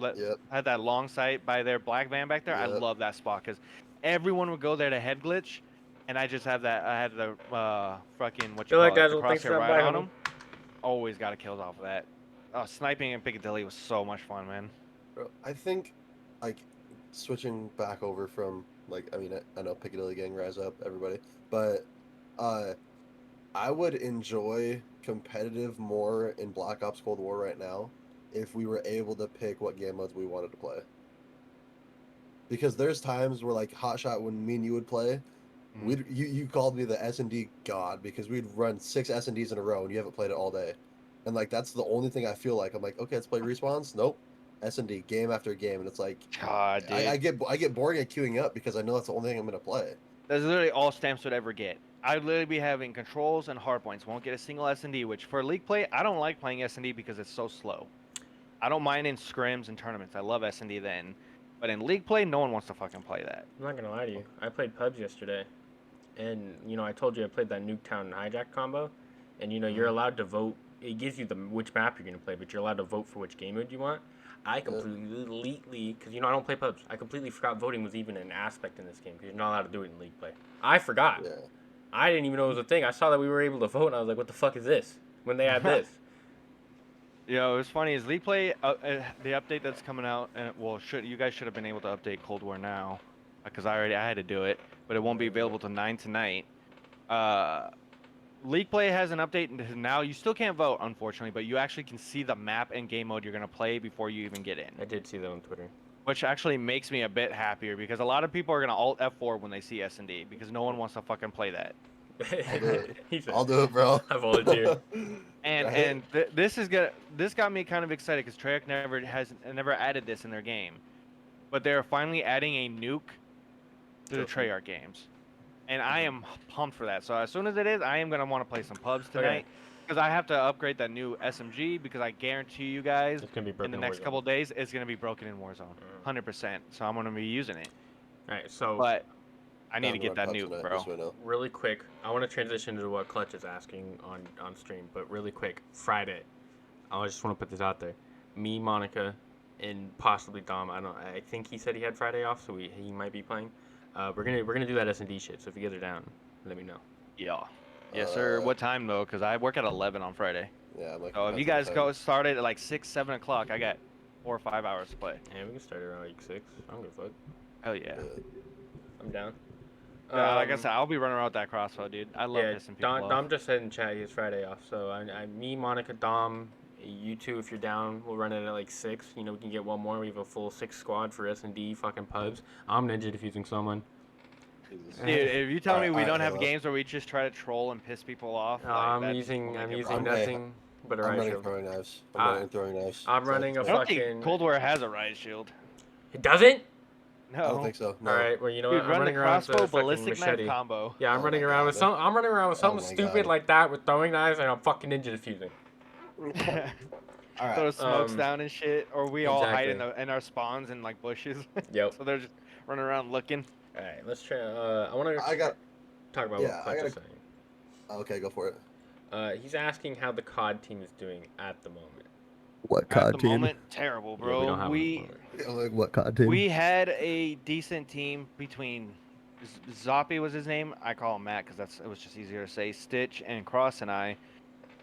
Had that long sight by their black van back there. I love that spot because everyone would go there to head glitch, and I just have that. I had the fucking the crosshair right on them. Always got kills off of that. Sniping in Piccadilly was so much fun, man. Bro, I think, like, switching back over from I know Piccadilly Gang, rise up, everybody, but I would enjoy competitive more in Black Ops Cold War right now if we were able to pick what game modes we wanted to play. Because there's times where, like, HOTsh0t, when me and you would play, you called me the S&D god because we'd run 6 S&Ds in a row and you haven't played it all day. And, like, that's the only thing I feel like. I'm like, okay, let's play respawns. Nope. S&D, game after game. And it's like, God, dude. I get boring at queuing up because I know that's the only thing I'm going to play. That's literally all Stamps would ever get. I'd literally be having controls and hardpoints. Won't get a single S&D, which for League play, I don't like playing S&D because it's so slow. I don't mind in scrims and tournaments. I love S&D then. But in League play, no one wants to fucking play that. I'm not going to lie to you. I played pubs yesterday. And, you know, I told you I played that Nuketown and Hijack combo. And, you know, you're allowed to vote. It gives you which map you're going to play, but you're allowed to vote for which game mode you want. I completely, because, you know, I don't play pubs. I completely forgot voting was even an aspect in this game because you're not allowed to do it in League play. I forgot. Yeah. I didn't even know it was a thing. I saw that we were able to vote, and I was like, "What the fuck is this?" When they had this. You know, what's funny is League Play, the update that's coming out, and you guys should have been able to update Cold War now, because I had to do it, but it won't be available till 9 tonight. League Play has an update now. You still can't vote, unfortunately, but you actually can see the map and game mode you're gonna play before you even get in. I did see that on Twitter. Which actually makes me a bit happier because a lot of people are gonna Alt F4 when they see S&D because no one wants to fucking play that. I'll do it, bro. I volunteer. This got me kind of excited because Treyarch never added this in their game, but they're finally adding a nuke to the Treyarch games, and I am pumped for that. So as soon as it is, I am gonna want to play some pubs tonight because I have to upgrade that new SMG because I guarantee you guys in the next couple of days it's gonna be broken in Warzone, 100%. So I'm gonna be using it. All right, so but I need to get that nuke, bro. Really quick, I want to transition to what Clutch is asking on stream, but really quick, Friday. I just want to put this out there. Me, Monica, and possibly Dom. I think he said he had Friday off, so he might be playing. We're gonna do that S&D shit. So if you guys are down, let me know. Yeah. Yes, sir. What time though? Because I work at 11 on Friday. Yeah. So if you guys started at like 6, 7 o'clock, I got 4 or 5 hours to play. Yeah, we can start around like 6. I don't give a fuck. Hell yeah. I'm down. Like I said, I'll be running around with that crossbow, dude. I love pissing people off. Dom just said in chat he has Friday off, so me, Monica, Dom, you two, if you're down, we'll run it at like 6. You know, we can get one more. We have a full 6 squad for S&D fucking pubs. I'm ninja defusing someone. Dude, if you tell me we don't have games where we just try to troll and piss people off, I'm using nothing but a riot shield. I'm running throwing knives. I'm running a I don't fucking. think Cold War has a riot shield. It doesn't? No. I don't think so. No. All right. Well, you know Dude, what? I'm running around with a ballistic machete. knife combo. Yeah, I'm running around with something stupid like that with throwing knives, and I'm fucking ninja defusing. All right. Throw smokes down and shit, or we all hide in our spawns in like bushes. Yep. So they're just running around looking. All right, let's try. I got talk about what Clutch is saying. Okay, go for it. He's asking how the COD team is doing at the moment. What COD team? At the moment, terrible, bro. Yeah, what COD team? We had a decent team between Zoppy was his name. I call him Matt because it was just easier to say. Stitch and Cross and I.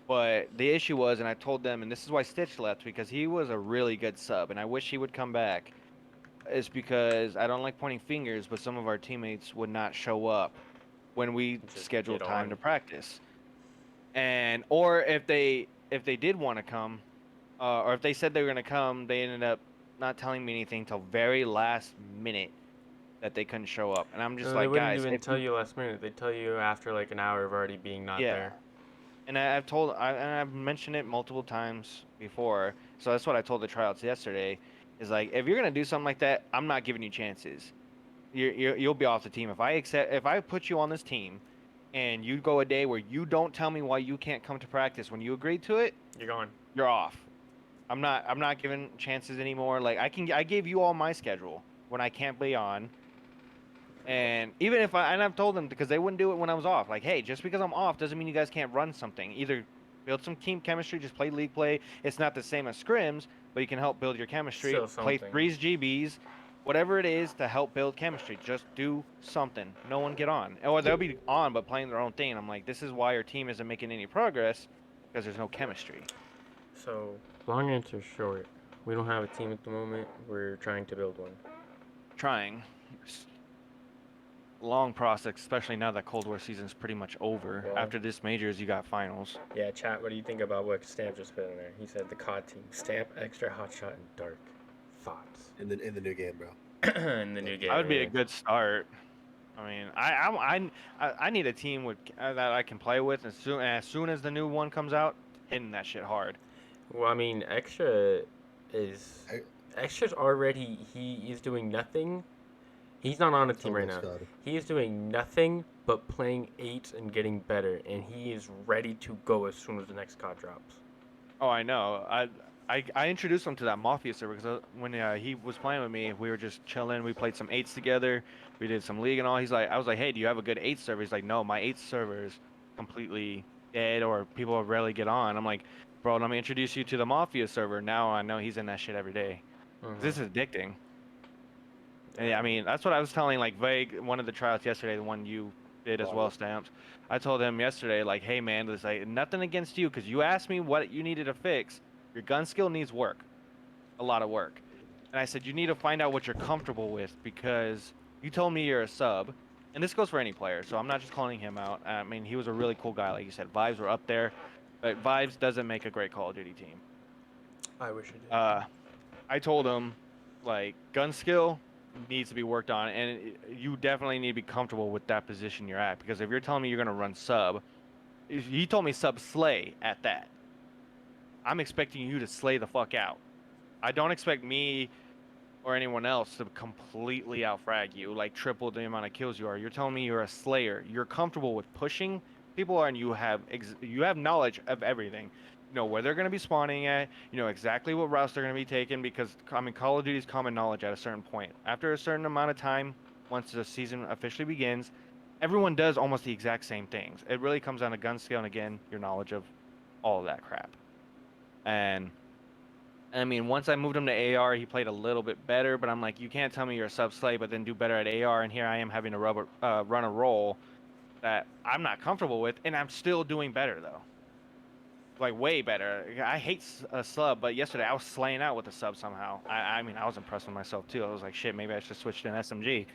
But the issue was, and I told them, and this is why Stitch left because he was a really good sub, and I wish he would come back. Is because I don't like pointing fingers, but some of our teammates would not show up when we scheduled time to practice, or if they did want to come. Or if they said they were going to come, they ended up not telling me anything till very last minute that they couldn't show up. And I'm just like, guys. They wouldn't even tell you last minute. They tell you after like an hour of already being not there. And I've mentioned it multiple times before. So that's what I told the tryouts yesterday. Is like, if you're going to do something like that, I'm not giving you chances. You'll be off the team. If I put you on this team and you go a day where you don't tell me why you can't come to practice when you agreed to it, you're gone. You're off. I'm not giving chances anymore. Like I gave you all my schedule when I can't be on. And even if I've told them because they wouldn't do it when I was off. Like, hey, just because I'm off doesn't mean you guys can't run something. Either build some team chemistry, just play league play. It's not the same as scrims, but you can help build your chemistry. Play 3s GBs, whatever it is to help build chemistry. Just do something. No one get on. Or they'll be on but playing their own thing. I'm like, this is why your team isn't making any progress because there's no chemistry. So, long answer short, we don't have a team at the moment. We're trying to build one. Trying. Long process, especially now that Cold War season's pretty much over. Yeah. After this majors, you got finals. Yeah, chat, what do you think about what Stamp just put in there? He said the COD team. Stamp, Extra, HOTsh0t, and Dark. Thoughts? In the new game, bro. In the new game. That would be a good start. I mean, I need a team that I can play with as soon as the new one comes out, hitting that shit hard. Well, I mean, Extra's already, he is doing nothing. He's not on a team right now. He is doing nothing but playing 8s and getting better, and he is ready to go as soon as the next COD drops. Oh, I know. I introduced him to that Mafia server because when he was playing with me, we were just chilling. We played some 8s together. We did some league and all. I was like, hey, do you have a good 8 server? He's like, no, my 8 server is completely dead or people rarely get on. I'm like, bro, let me introduce you to the Mafia server. Now I know he's in that shit every day. This is addicting. And, I mean, that's what I was telling, like, Vague, one of the tryouts yesterday, the one you did as well, Stamps. I told him yesterday, like, hey man, there's like nothing against you because you asked me what you needed to fix. Your gun skill needs work, a lot of work. And I said you need to find out what you're comfortable with because you told me you're a sub, and this goes for any player. So I'm not just calling him out. I mean, he was a really cool guy, like you said. Vibes were up there, but Vibes doesn't make a great Call of Duty team. I wish it did. I told him, like, gun skill needs to be worked on, and you definitely need to be comfortable with that position you're at. Because if you're telling me you're gonna run sub, he told me sub slay at that. I'm expecting you to slay the fuck out. I don't expect me or anyone else to completely outfrag you, like triple the amount of kills you are. You're telling me you're a slayer. You're comfortable with pushing people, and you have knowledge of everything. You know where they're going to be spawning at. You know exactly what routes they're going to be taking because, I mean, Call of Duty is common knowledge at a certain point. After a certain amount of time, once the season officially begins, everyone does almost the exact same things. It really comes down to gun skill and, again, your knowledge of all of that crap. And I mean, once I moved him to AR, he played a little bit better, but I'm like, you can't tell me you're a sub slay, but then do better at AR, and here I am having to run a role that I'm not comfortable with, and I'm still doing better, though. Like, way better. I hate a sub, but yesterday I was slaying out with a sub somehow. I mean, I was impressed with myself, too. I was like, shit, maybe I should switch to an SMG.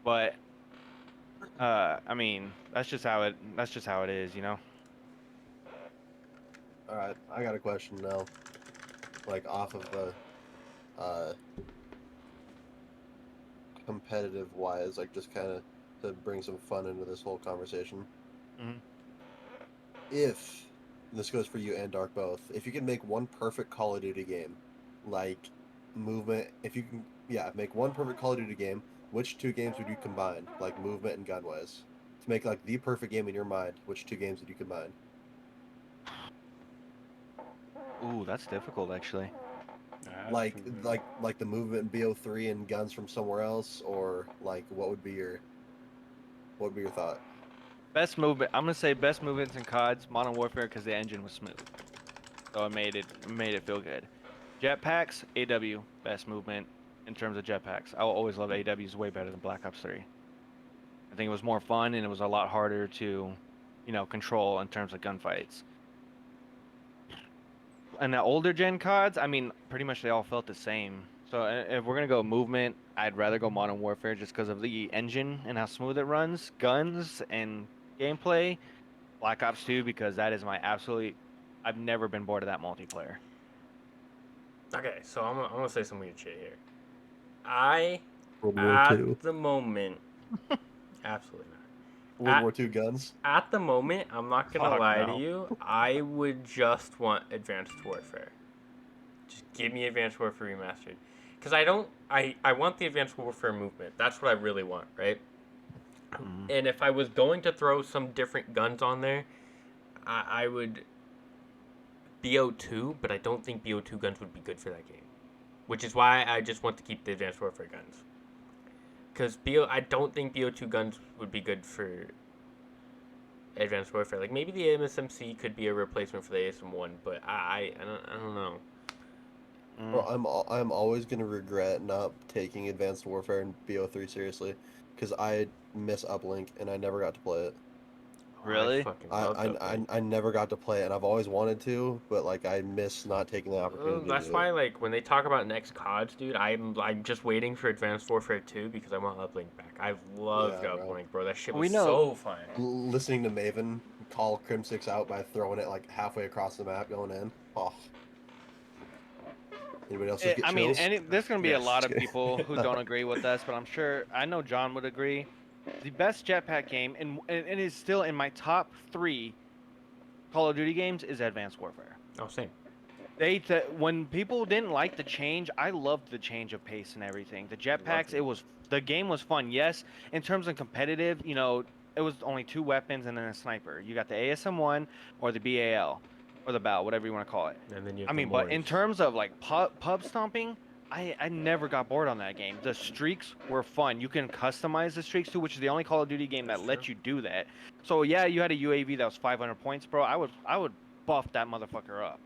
But, I mean, that's just how it is, you know? Alright, I got a question now. Like, off of the, competitive-wise, like, just kind of to bring some fun into this whole conversation. Mm-hmm. If, this goes for you and Dark both, if you can make one perfect Call of Duty game, like, movement, if you can, make one perfect Call of Duty game, which two games would you combine, like, movement and gun-wise? To make, like, the perfect game in your mind, which two games would you combine? Ooh, that's difficult, actually. Like the movement in BO3 and guns from somewhere else, or like what would be your thought? Best movement. I'm gonna say best movements in CODs, Modern Warfare, because the engine was smooth, so it made it feel good. Jetpacks, AW, best movement in terms of jetpacks. I will always love AWs way better than Black Ops 3. I think it was more fun and it was a lot harder to, control in terms of gunfights. And the older gen CODs, I mean, pretty much they all felt the same. So if we're gonna go movement, I'd rather go Modern Warfare just because of the engine and how smooth it runs, guns and gameplay. Black Ops 2 because that is my absolute. I've never been bored of that multiplayer. Okay, so I'm gonna say some weird shit here. At the moment, absolutely not. World War II guns. At the moment, I'm not gonna lie to you. I would just want Advanced Warfare. Just give me Advanced Warfare Remastered, because I want the Advanced Warfare movement. That's what I really want, right? Mm-hmm. And if I was going to throw some different guns on there, I would BO2, but I don't think BO2 guns would be good for that game, which is why I just want to keep the Advanced Warfare guns. Because I don't think BO2 guns would be good for Advanced Warfare. Like, maybe the MSMC could be a replacement for the ASM-1, but I don't know. Well, I'm always gonna regret not taking Advanced Warfare and BO3 seriously, because I miss Uplink and I never got to play it. Really? I never got to play it, and I've always wanted to, but like I miss not taking the opportunity. That's why, like, when they talk about next CODs, dude, I'm just waiting for Advanced Warfare 2 because I want Uplink back. I've loved Uplink, bro. That shit was so fun. Listening to Maven call Crim6 out by throwing it like halfway across the map going in. Oh. Anybody else get chills? There's gonna be a lot of people who don't agree with us, but I know John would agree. The best jetpack game, and is still in my top 3 Call of Duty games, is Advanced Warfare. Oh, same. When people didn't like the change, I loved the change of pace and everything. The jetpacks, the game was fun. Yes, in terms of competitive, it was only 2 weapons and then a sniper. You got the ASM-1 or the BAL, or the BAL, whatever you want to call it. And then but in terms of like pub stomping, I never got bored on that game. The streaks were fun. You can customize the streaks too, which is the only Call of Duty game that lets you do that. So yeah, you had a UAV that was 500 points, bro. I would buff that motherfucker up,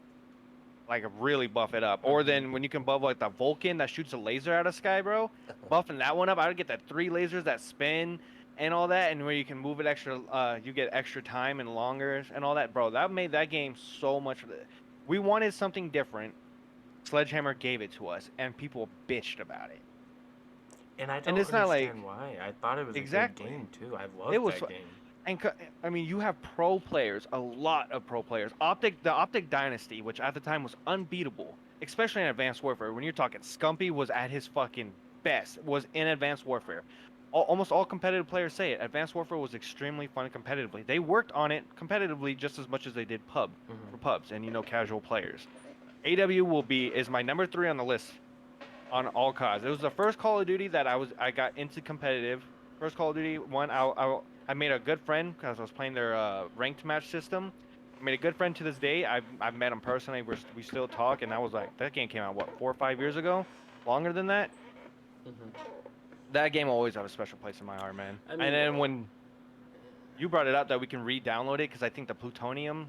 like really buff it up. Or then when you can buff like the Vulcan that shoots a laser out of sky, bro, buffing that one up. I would get that 3 lasers that spin, and all that, and where you can move it extra, you get extra time and longer and all that, bro. That made that game so much. We wanted something different. Sledgehammer gave it to us, and people bitched about it. And I And don't it's not like understand why. I thought it was a good exactly. game too. I It loved was, that game. and I mean, you have pro players, a lot of pro players. The Optic Dynasty, which at the time was unbeatable, especially in Advanced Warfare. When you're talking, Scumpy was at his fucking best. Was in Advanced Warfare. Almost all competitive players say it. Advanced Warfare was extremely fun competitively. They worked on it competitively just as much as they did for pubs and casual players. AW is my number 3 on the list on all CODs. It was the first Call of Duty that I got into competitive. First Call of Duty one. I made a good friend because I was playing their ranked match system. I made a good friend to this day. I've met him personally. We still talk, and I was like, that game came out 4 or 5 years ago, longer than that. That game will always have a special place in my heart, man. I mean, and then when you brought it up that we can re-download it, because I think the Plutonium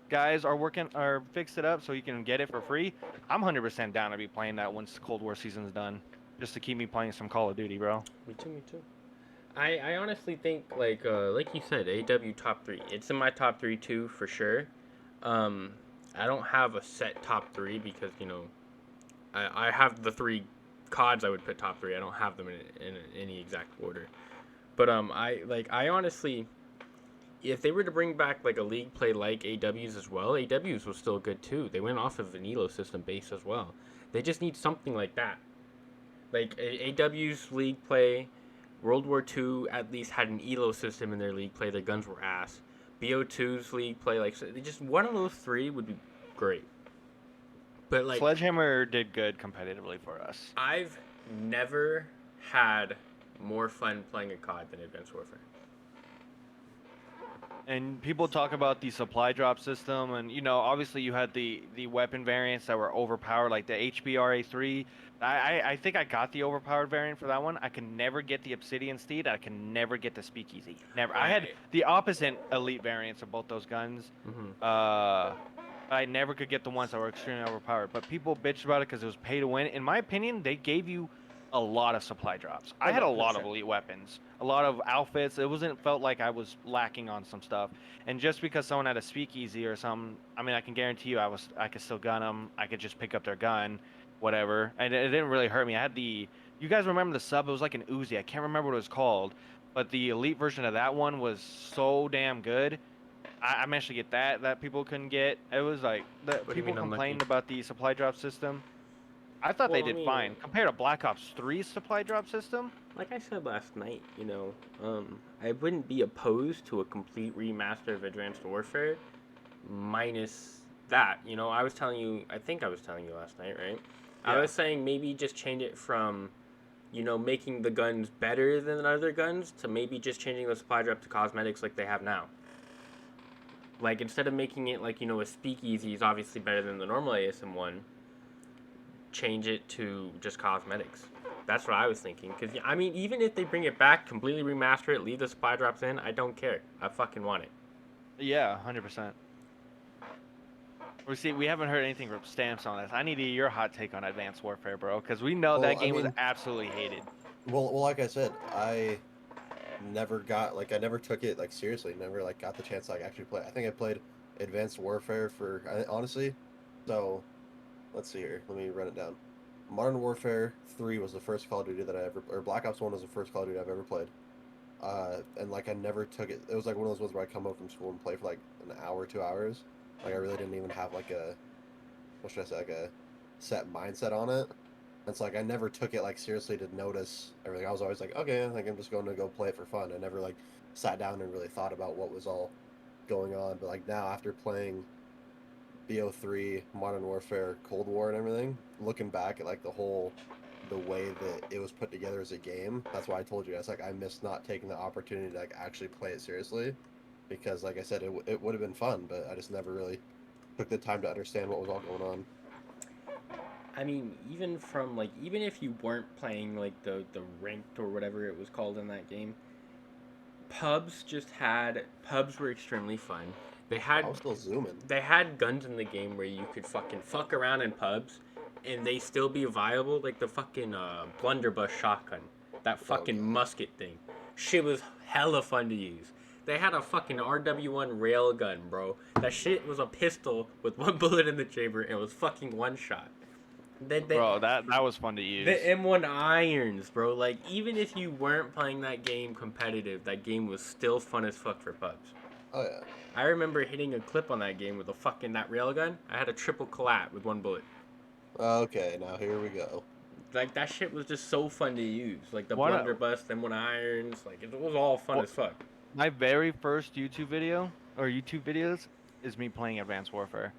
guys are fixed it up so you can get it for free. I'm 100% down to be playing that once Cold War season's done, just to keep me playing some Call of Duty, bro. Me too. I honestly think like you said, AW top 3. It's in my top 3 too for sure. I don't have a set top 3 because I have the 3 CODs I would put top 3. I don't have them in any exact order. But I honestly, if they were to bring back like a league play like AW's as well, AW's was still good too. They went off of an elo system base as well. They just need something like that. Like AW's league play, World War II at least had an elo system in their league play. Their guns were ass. BO2's league play, like just one of those 3 would be great. But like Sledgehammer did good competitively for us. I've never had more fun playing a COD than Advanced Warfare. And people talk about the supply drop system, and obviously you had the weapon variants that were overpowered, like the HBRA3. I think I got the overpowered variant for that one. I can never get the Obsidian Steed. I can never get the Speakeasy. Never. I had the opposite elite variants of both those guns. I never could get the ones that were extremely overpowered. But people bitched about it because it was pay to win. In my opinion, they gave you a lot of supply drops. I had a lot of elite weapons, a lot of outfits. It felt like I was lacking on some stuff. And just because someone had a Speakeasy or something, I mean, I can guarantee you I could still gun them. I could just pick up their gun, whatever. And it didn't really hurt me. I had you guys remember the sub? It was like an Uzi. I can't remember what it was called, but the elite version of that one was so damn good. I managed to get that people couldn't get. It was like people complained about the supply drop system. I thought they did fine compared to Black Ops 3's supply drop system. Like I said last night, I wouldn't be opposed to a complete remaster of Advanced Warfare, minus that. I think I was telling you last night, right? Yeah. I was saying maybe just change it from, making the guns better than other guns to maybe just changing the supply drop to cosmetics like they have now. Like, instead of making it like, a Speakeasy is obviously better than the normal ASM1, change it to just cosmetics. That's what I was thinking. Because, I mean, even if they bring it back, completely remaster it, leave the supply drops in, I don't care. I fucking want it. Yeah, 100%. We haven't heard anything from Stamps on this. I need to hear your hot take on Advanced Warfare, bro, because we know that game was absolutely hated. Well, like I said, I never took it seriously. Never got the chance to actually play. I think I played Advanced Warfare honestly. So, let's see here. Let me run it down. Modern Warfare 3 was the first Call of Duty that or Black Ops 1 was the first Call of Duty I've ever played. And I never took it. It was one of those ones where I come home from school and play for an hour, 2 hours. I really didn't even have a set mindset on it. And so I never took it seriously to notice everything. I was always okay, I'm just going to go play it for fun. I never sat down and really thought about what was all going on. But now after playing BO3, Modern Warfare, Cold War, and everything, looking back at the way that it was put together as a game, that's why I told you guys I missed not taking the opportunity to actually play it seriously, because like I said, it would have been fun, but I just never really took the time to understand what was all going on. I mean, even if you weren't playing the ranked or whatever it was called in that game, pubs were extremely fun. I was still zooming. They had guns in the game where you could fucking fuck around in pubs, and they still be viable. Like the fucking blunderbuss shotgun, that fucking musket thing. Shit was hella fun to use. They had a fucking RW1 railgun, bro. That shit was a pistol with one bullet in the chamber and it was fucking one shot. Bro, that was fun to use. The M1 irons, bro. Like, even if you weren't playing that game competitive, that game was still fun as fuck for pubs. Oh, yeah. I remember hitting a clip on that game with that railgun. I had a triple collat with one bullet. Okay, now here we go. Like, that shit was just so fun to use. Like, the blunderbuss, M1 irons. Like, it was all fun as fuck. My very first YouTube video, or YouTube videos, is me playing Advanced Warfare.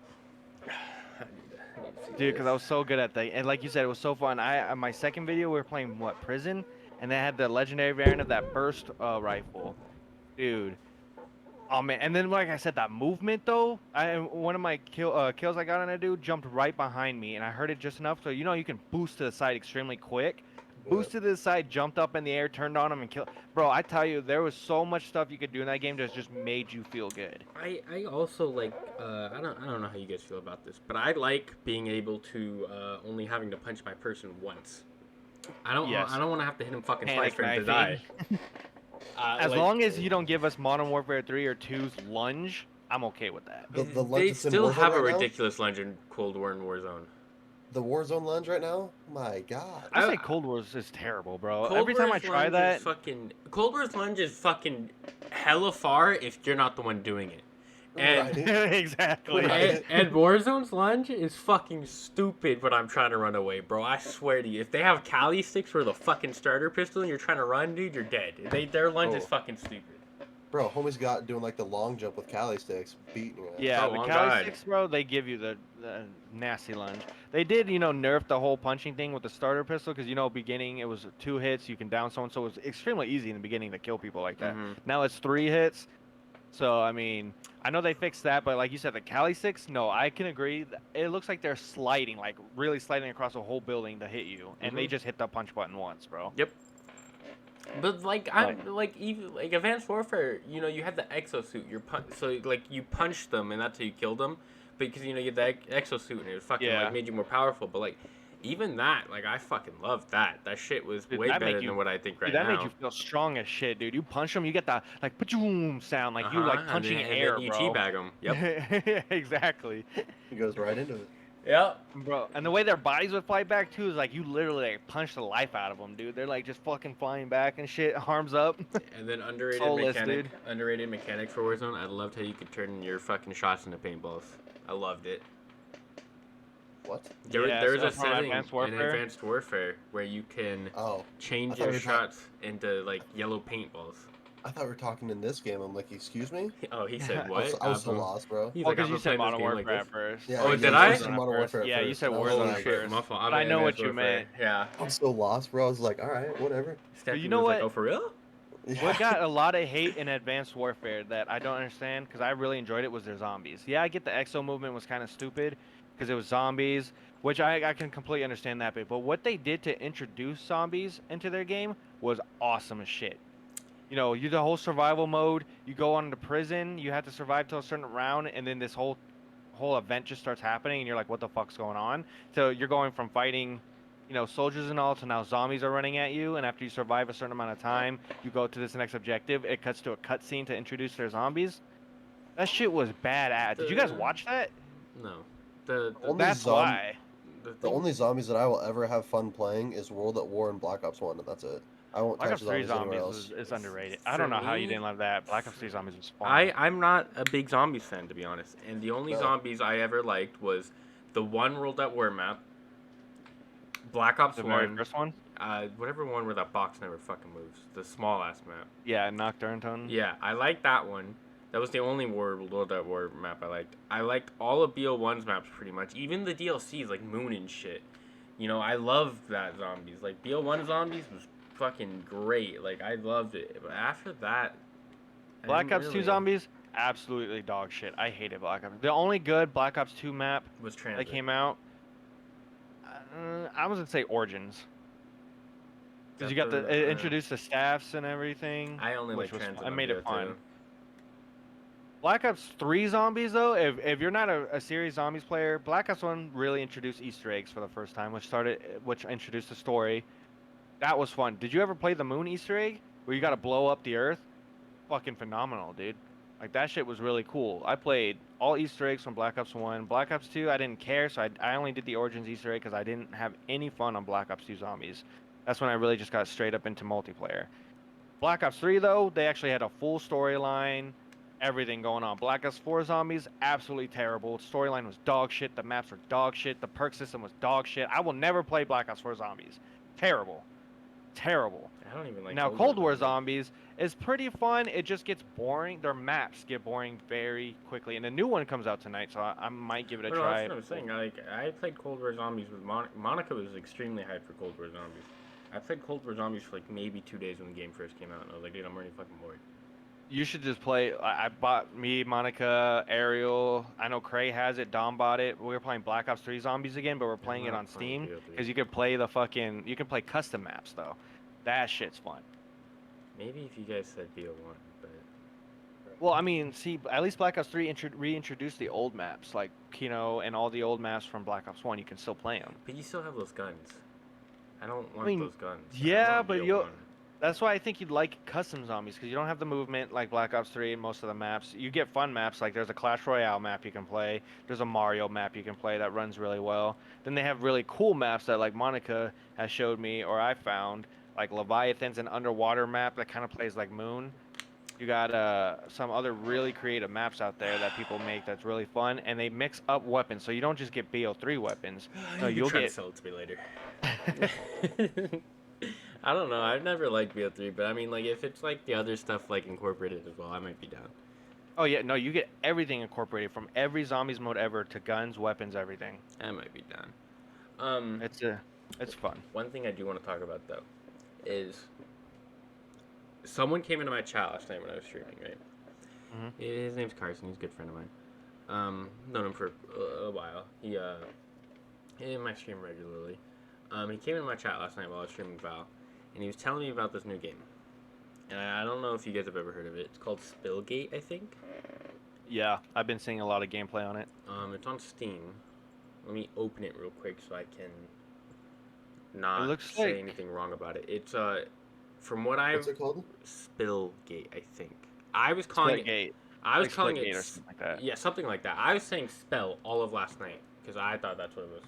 Dude, because I was so good at that. And like you said, it was so fun. My second video, we were playing, Prison? And they had the legendary variant of that burst rifle. Dude. Oh, man. And then, like I said, that movement, though. One of my kills I got on a dude jumped right behind me. And I heard it just enough. So, you can boost to the side extremely quick. Boosted to the side, jumped up in the air, turned on him, and killed. Bro, I tell you, there was so much stuff you could do in that game that just made you feel good. I also like I don't know how you guys feel about this, but I like being able to only having to punch my person once. I don't want to have to hit him fucking twice for him to die. As long as you don't give us Modern Warfare 3 or 2's lunge, I'm okay with that. They still have a ridiculous lunge in Cold War and Warzone. The Warzone lunge right now? My God. I say Cold War is terrible, bro. Every time I try that... Cold War's lunge is fucking hella far if you're not the one doing it. And exactly. And Warzone's lunge is fucking stupid when I'm trying to run away, bro. I swear to you. If they have Cali sticks for the fucking starter pistol and you're trying to run, dude, you're dead. Their lunge is fucking stupid. Bro, homie's got doing like the long jump with Cali sticks, beating you. Yeah, the Cali sticks, bro, they give you the nasty lunge. They did, nerf the whole punching thing with the starter pistol because, beginning it was 2 hits, you can down someone, so it was extremely easy in the beginning to kill people like that. Now it's 3 hits, so, I mean, I know they fixed that, but like you said, the Cali sticks, no, I can agree. It looks like they're sliding, like really sliding across a whole building to hit you, and they just hit the punch button once, bro. Yep. But even Advanced Warfare, you had the exosuit. So you punched them and that's how you killed them, because you had the exosuit and it fucking made you more powerful. But even that, I fucking loved that. That shit was way better than what I think right now. That made you feel strong as shit, dude. You punch them, you get the pa-choom sound, like you punching air, and then you teabag them. Yep. Exactly. He goes right into it. Yeah, bro, and the way their bodies would fly back too is you literally punch the life out of them, dude. They're just fucking flying back and shit, arms up. And then underrated mechanic for Warzone. I loved how you could turn your fucking shots into paintballs. I loved it. What? There was a setting in Advanced Warfare where you can change your shots into yellow paintballs. I thought we were talking in this game. I'm like, excuse me? Oh, he said what? I was so lost, bro. Because you said Modern Warfare first. Yeah, did I? Modern Warfare yeah, first. you said Warzone first. My fault. I know what you meant. Yeah. I'm so lost, bro. I was like, all right, whatever. But you know what? Oh, for real? What got a lot of hate in Advanced Warfare that I don't understand, because I really enjoyed it, was their zombies. Yeah, I get the exo movement was kind of stupid, because it was zombies, which I can completely understand that bit. But what they did to introduce zombies into their game was awesome as shit. You the whole survival mode, you go on to prison, you have to survive till a certain round, and then this whole event just starts happening, and you're like, what the fuck's going on? So you're going from fighting, soldiers and all, to now zombies are running at you, and after you survive a certain amount of time, you go to this next objective. It cuts to a cutscene to introduce their zombies. That shit was badass. Did you guys watch that? No. That's why. The only zombies that I will ever have fun playing is World at War and Black Ops 1, and that's it. I won't touch Black Ops 3 zombies is underrated. I don't know how you didn't love that. Black Ops 3 zombies was fun. I'm not a big zombies fan, to be honest. And the only zombies I ever liked was the one World at War map, Black Ops 1. The very first one? Whatever one where that box never fucking moves. The small ass map. Yeah, Nocturne Tone. Yeah, I liked that one. That was the only World at War map I liked. I liked all of Beal 1's maps pretty much. Even the DLCs like Moon and shit. I loved that zombies. Beal 1 zombies was fucking great. I loved it. But after that, Black Ops 2 zombies, absolutely dog shit. I hated Black Ops. The only good Black Ops 2 map was Transit. That came out, I was gonna say Origins. Because you got it introduced the staffs and everything. I only like Transit. I made it fun. Black Ops 3 zombies, though, if you're not a serious zombies player, Black Ops 1 really introduced Easter eggs for the first time, which introduced the story. That was fun. Did you ever play the Moon Easter egg? where you got to blow up the earth, fucking phenomenal, dude. Like that shit was really cool. I played all Easter eggs from Black Ops 1. Black Ops 2, I didn't care, so I only did the Origins Easter egg because I didn't have any fun on Black Ops 2 Zombies. That's when I really just got straight up into multiplayer. Black Ops 3, though, they actually had a full storyline, everything going on. Black Ops 4 Zombies, absolutely terrible. Storyline was dog shit. The maps were dog shit. The perk system was dog shit. I will never play Black Ops 4 Zombies. Terrible. Terrible. I don't even like Now, Cold War Zombies is pretty fun. It just gets boring. Their maps get boring very quickly. And a new one comes out tonight, so I might give it a try. That's what I'm saying. I played Cold War Zombies with Monica was extremely hyped for Cold War Zombies. I played Cold War Zombies for like maybe 2 days when the game first came out, and I was like, dude, I'm already fucking bored. You should just play. I bought me, Monica, Ariel. I know Cray has it. Dom bought it. We were playing Black Ops 3 Zombies again, but we're playing it on Steam because you can play you can play custom maps though. That shit's fun. Maybe if you guys said Beal one, but. Well, I mean, see, at least Black Ops 3 reintroduced the old maps, like Kino and all the old maps from Black Ops 1. You can still play them. But you still have those guns. I don't want those guns. Yeah, but that's why I think you'd like custom zombies, because you don't have the movement like Black Ops 3 and most of the maps. You get fun maps, like there's a Clash Royale map you can play. There's a Mario map you can play that runs really well. Then they have really cool maps that like Monica has showed me, or I found, like Leviathan's an underwater map that kind of plays like Moon. You got some other really creative maps out there that people make that's really fun, and they mix up weapons, so you don't just get BO3 weapons. No, you'll get. Sell it to me later. I don't know. I've never liked BO3, but I mean, like, if it's like the other stuff like incorporated as well, I might be down. Oh yeah, no, you get everything incorporated from every zombies mode ever to guns, weapons, everything. I might be down. It's fun. One thing I do want to talk about though is someone came into my chat last night when I was streaming, right? Mm-hmm. His name's Carson. He's a good friend of mine. Known him for a while. He in my stream regularly. He came into my chat last night while I was streaming Val, and he was telling me about this new game. And I don't know if you guys have ever heard of it. It's called Spillgate, I think. Yeah, I've been seeing a lot of gameplay on it. It's on Steam. Let me open it real quick so I can not say anything wrong about it. It's from what I've. What's it called? Spillgate, I think. I was calling it. I was calling it or something like that. Yeah, something like that. I was saying spell all of last night because I thought that's what it was.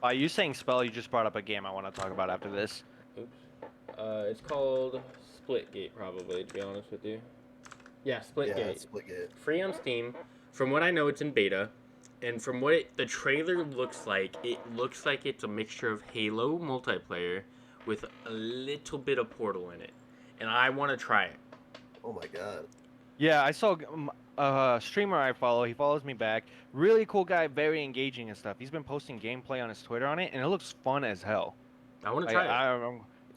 By you saying spell, you just brought up a game I want to talk about after this. Oops. It's called Splitgate, probably, to be honest with you. Yeah, Splitgate. Yeah, Splitgate. Free on Steam. From what I know, it's in beta. And from what the trailer looks like it's a mixture of Halo multiplayer with a little bit of Portal in it. And I want to try it. Oh my god. Yeah, I saw a streamer I follow. He follows me back. Really cool guy, very engaging and stuff. He's been posting gameplay on his Twitter on it, and it looks fun as hell. I want to try it.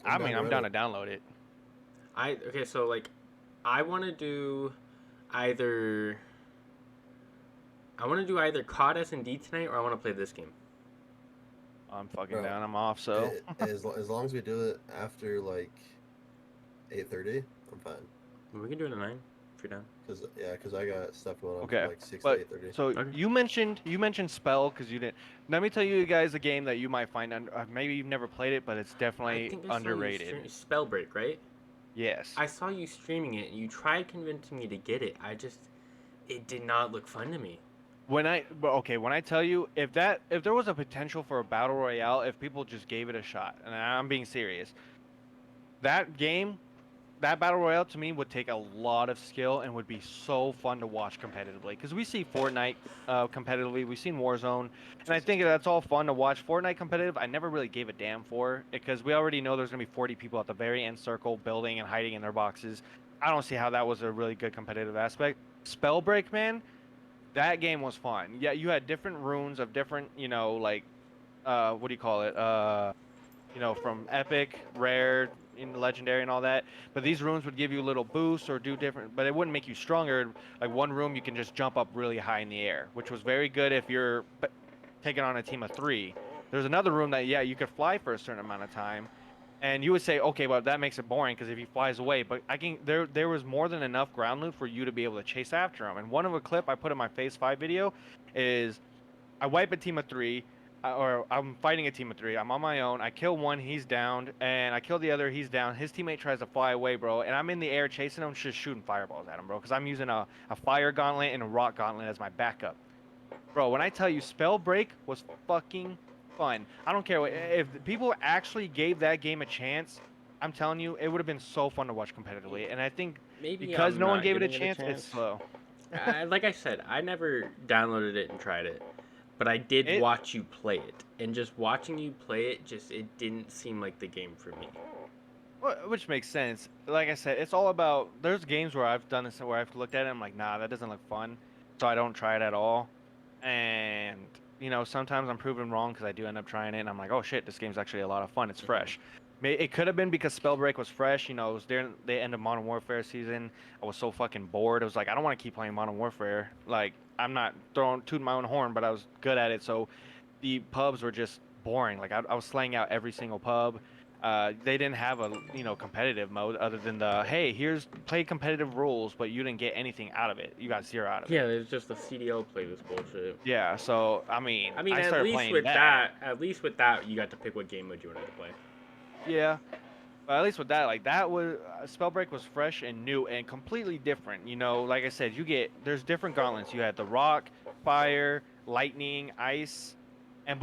I'm down to download it. Okay, so like, I want to do either COD S&D tonight, or I want to play this game. I'm fucking down. I'm off. So as long as we do it after like 8:30, I'm fine. We can do it at 9 if you're down. Because I got stuff going on from like 6 to 8:30. So okay. You mentioned spell because you didn't. Let me tell you guys a game that you might find maybe you've never played it, but it's definitely underrated. Spellbreak, right? Yes. I saw you streaming it, and you tried convincing me to get it. It did not look fun to me. When I tell you, if there was a potential for a battle royale, if people just gave it a shot, and I'm being serious, that battle royale to me would take a lot of skill and would be so fun to watch competitively. Because we see Fortnite competitively, we've seen Warzone, and I think that's all fun to watch. Fortnite competitive, I never really gave a damn for, because we already know there's gonna be 40 people at the very end circle building and hiding in their boxes. I don't see how that was a really good competitive aspect. Spellbreak, man, that game was fun. Yeah, you had different runes of different, like, what do you call it? From epic, rare, legendary, and all that. But these runes would give you little boosts or do different, but it wouldn't make you stronger. Like one room, you can just jump up really high in the air, which was very good if you're taking on a team of 3. There's another room that, yeah, you could fly for a certain amount of time. And you would say, okay, well, that makes it boring because if he flies away, but there was more than enough ground loot for you to be able to chase after him. And one of a clip I put in my Phase 5 video is I wipe a team of 3, or I'm fighting a team of 3. I'm on my own. I kill one, he's downed, and I kill the other, he's down. His teammate tries to fly away, bro, and I'm in the air chasing him, just shooting fireballs at him, bro, because I'm using a fire gauntlet and a rock gauntlet as my backup. Bro, when I tell you, Spell Break was fucking fun. I don't care if people actually gave that game a chance. I'm telling you, it would have been so fun to watch competitively. And I think Maybe because I'm no one not gave it a giving chance, it's slow. Like I said, I never downloaded it and tried it, but I did watch you play it, and just watching you play it, it didn't seem like the game for me. Which makes sense. Like I said, it's all about. There's games where I've done this where I've looked at it, I'm like, nah, that doesn't look fun, so I don't try it at all. And sometimes I'm proven wrong because I do end up trying it, and I'm like, oh shit, this game's actually a lot of fun. It's fresh. It could have been because Spellbreak was fresh. It was during the end of Modern Warfare season. I was so fucking bored. I was like, I don't want to keep playing Modern Warfare. Like, I'm not tooting my own horn, but I was good at it. So the pubs were just boring. Like, I was slaying out every single pub. They didn't have a competitive mode other than the hey, here's play competitive rules, but you didn't get anything out of it. You got 0 out of it. Yeah, it's just the CDL play this bullshit. Yeah, so I mean, I at started least playing with that. at least with that, you got to pick what game mode you wanted to play. Yeah, but at least with that, like that was Spellbreak was fresh and new and completely different. Like I said, there's different gauntlets. You had the rock, fire, lightning, ice, and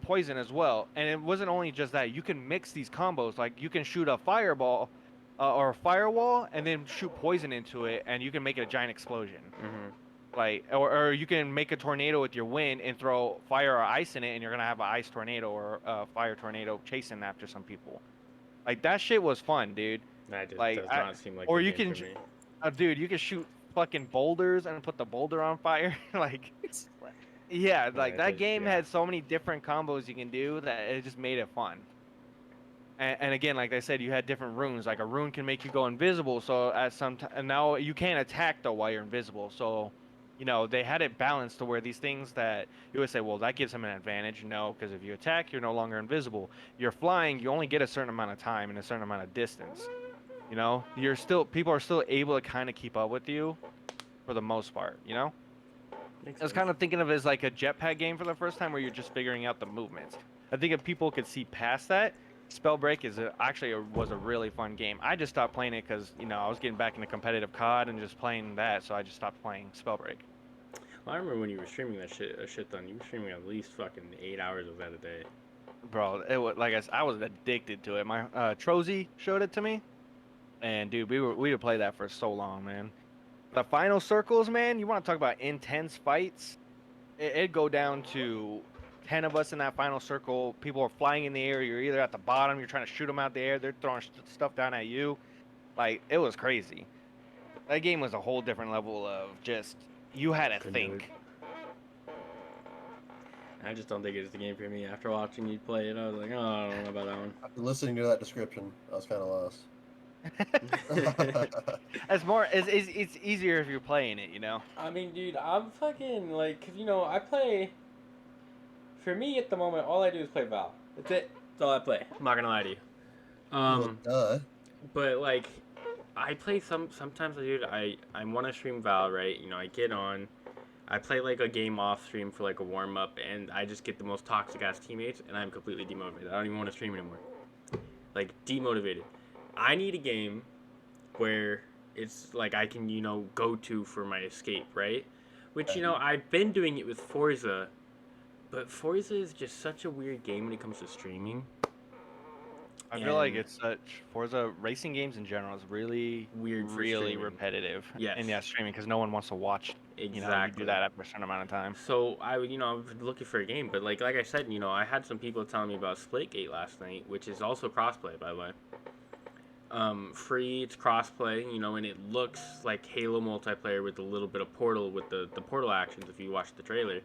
poison as well. And it wasn't only just that. You can mix these combos. Like you can shoot a fireball or a firewall and then shoot poison into it, and you can make it a giant explosion. Mm-hmm. Like, or you can make a tornado with your wind and throw fire or ice in it, and you're gonna have an ice tornado or a fire tornado chasing after some people. Like that shit was fun, dude. That just like, does not seem like. Or the you game can, for me. Dude, you can shoot fucking boulders and put the boulder on fire. Like, yeah, like that game had so many different combos you can do that it just made it fun. And again, like I said, you had different runes. Like a rune can make you go invisible. So and now you can't attack though while you're invisible. So, they had it balanced to where these things that you would say, well, that gives them an advantage. No, because if you attack, you're no longer invisible. You're flying. You only get a certain amount of time and a certain amount of distance. People are still able to kind of keep up with you, for the most part. I was kind of thinking of it as like a jetpack game for the first time, where you're just figuring out the movements. I think if people could see past that, Spellbreak was a really fun game. I just stopped playing it because I was getting back into competitive COD and just playing that, so I just stopped playing Spellbreak. Well, I remember when you were streaming that shit ton. You were streaming at least fucking 8 hours of that a day. Bro, it was like I was addicted to it. My Trozy showed it to me, and dude, we would play that for so long, man. The final circles, man. You want to talk about intense fights? It'd go down to 10 of us in that final circle. People are flying in the air. You're either at the bottom, you're trying to shoot them out the air, they're throwing stuff down at you. Like, it was crazy. That game was a whole different level of just, you had to think. I just don't think it's the game for me. After watching you play it, I was like, oh, I don't know about that one. After listening to that description, I was kind of lost. It's easier if you're playing it, I mean, dude, I'm fucking like, cause I play. For me at the moment, all I do is play Val. That's it. That's all I play. I'm not gonna lie to you. But like, I play sometimes, dude. I want to stream Val, right? I get on. I play like a game off stream for like a warm up, and I just get the most toxic ass teammates, and I'm completely demotivated. I don't even want to stream anymore. Like demotivated. I need a game where it's like I can, go to for my escape, right? Which, I've been doing it with Forza, but Forza is just such a weird game when it comes to streaming. I feel like it's Forza racing games in general is really weird, really repetitive. Yes. And yeah, streaming because no one wants to watch. Exactly. You do that after a certain amount of time. So I would, I was looking for a game, but like I said, I had some people telling me about Splitgate last night, which is also crossplay, by the way. Free, it's crossplay, and it looks like Halo multiplayer with a little bit of Portal with the Portal actions if you watch the trailer.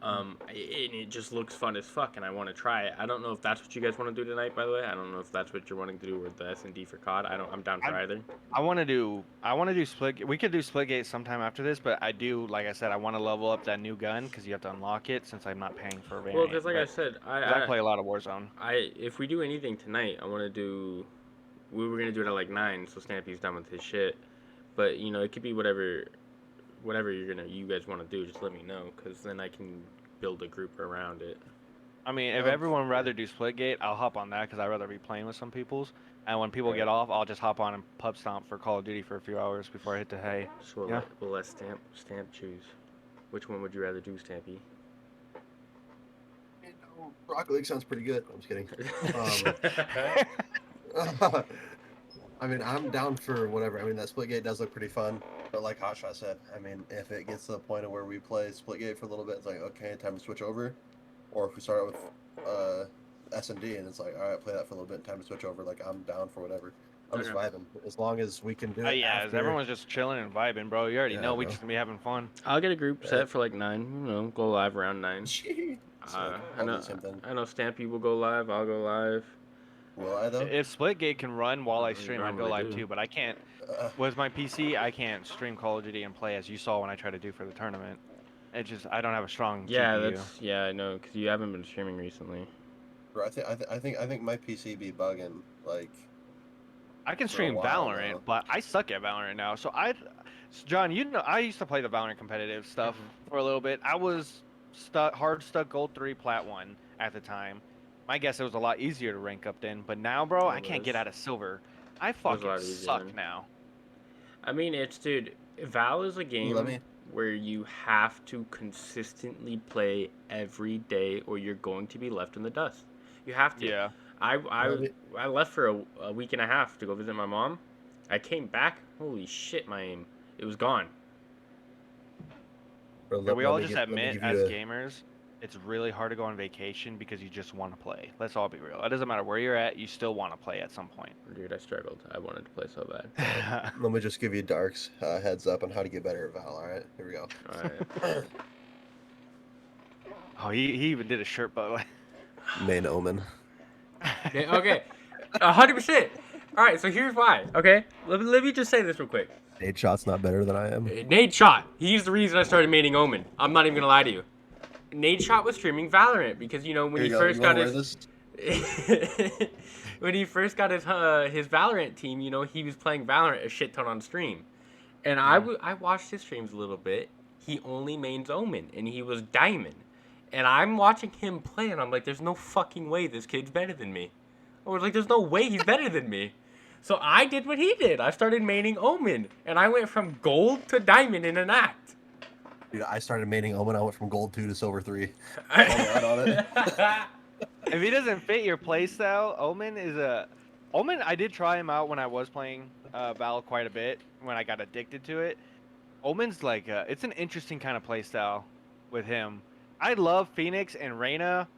And it just looks fun as fuck, and I want to try it. I don't know if that's what you guys want to do tonight, by the way. I don't know if that's what you're wanting to do with the S&D for COD. I'm down for either. I want to do Split. We could do Splitgate sometime after this, but I do, like I said, I want to level up that new gun because you have to unlock it since I'm not paying for a variant. Well, because like I said, I play a lot of Warzone. If we do anything tonight, I want to do. We were gonna do it at like 9, so Stampy's done with his shit. But it could be whatever you guys want to do. Just let me know, because then I can build a group around it. I mean, if everyone would rather do Splitgate, I'll hop on that because I'd rather be playing with some people's. And when people get off, I'll just hop on and pub stomp for Call of Duty for a few hours before I hit the hay. So we'll let Stamp choose. Which one would you rather do, Stampy? Rocket League sounds pretty good. I'm just kidding. I mean, I'm down for whatever. I mean, that Splitgate does look pretty fun. But like HOTsh0t said, I mean, if it gets to the point of where we play Splitgate for a little bit, it's like, okay, time to switch over. Or if we start out with S&D and it's like, all right, play that for a little bit, time to switch over. Like, I'm down for whatever. I'm just vibing. As long as we can do it. Yeah, after... everyone's just chilling and vibing, bro. You already know we just gonna be having fun. I'll get a group set for like 9. Go live around 9. I know Stampy will go live. I'll go live. Will I though? If Splitgate can run while I stream, I'll go live too. But I can't. With my PC, I can't stream Call of Duty and play as you saw when I tried to do for the tournament. It just I don't have a strong GPU. I know because you haven't been streaming recently. Bro, I think my PC be bugging like. I can stream Valorant, but I suck at Valorant now. So John, you know, I used to play the Valorant competitive stuff for a little bit. I was hard stuck gold 3, plat 1 at the time. My guess it was a lot easier to rank up then, but now, bro, I can't get out of silver. I fucking suck now. I mean, dude, Val is a game where you have to consistently play every day, or you're going to be left in the dust. You have to. Yeah. I left for a week and a half to go visit my mom. I came back. Holy shit, my aim. It was gone. Bro, we all just admit as gamers, it's really hard to go on vacation because you just want to play. Let's all be real. It doesn't matter where you're at. You still want to play at some point. Dude, I struggled. I wanted to play so bad. Let me just give you Dark's heads up on how to get better at Val. All right, here we go. All right. Oh, he even did a shirt, by the way. Main Omen. Okay, 100%. All right, so here's why. Okay, let me just say this real quick. HOTsh's not better than I am. HOTsh0t. He's the reason I started maining Omen. I'm not even gonna lie to you. HOTsh0t was streaming Valorant because when he first got his when he first got his Valorant team, he was playing Valorant a shit ton on stream, and I watched his streams a little bit. He only mains Omen, and he was Diamond. And I'm watching him play, and I'm like, there's no fucking way this kid's better than me. I was like, there's no way he's better than me. So I did what he did. I started maining Omen, and I went from gold to diamond in an act. Dude, I started maining Omen. I went from gold 2 to silver 3. If he doesn't fit your playstyle, Omen is Omen, I did try him out when I was playing Val quite a bit, when I got addicted to it. Omen's like, it's an interesting kind of playstyle with him. I love Phoenix and Reyna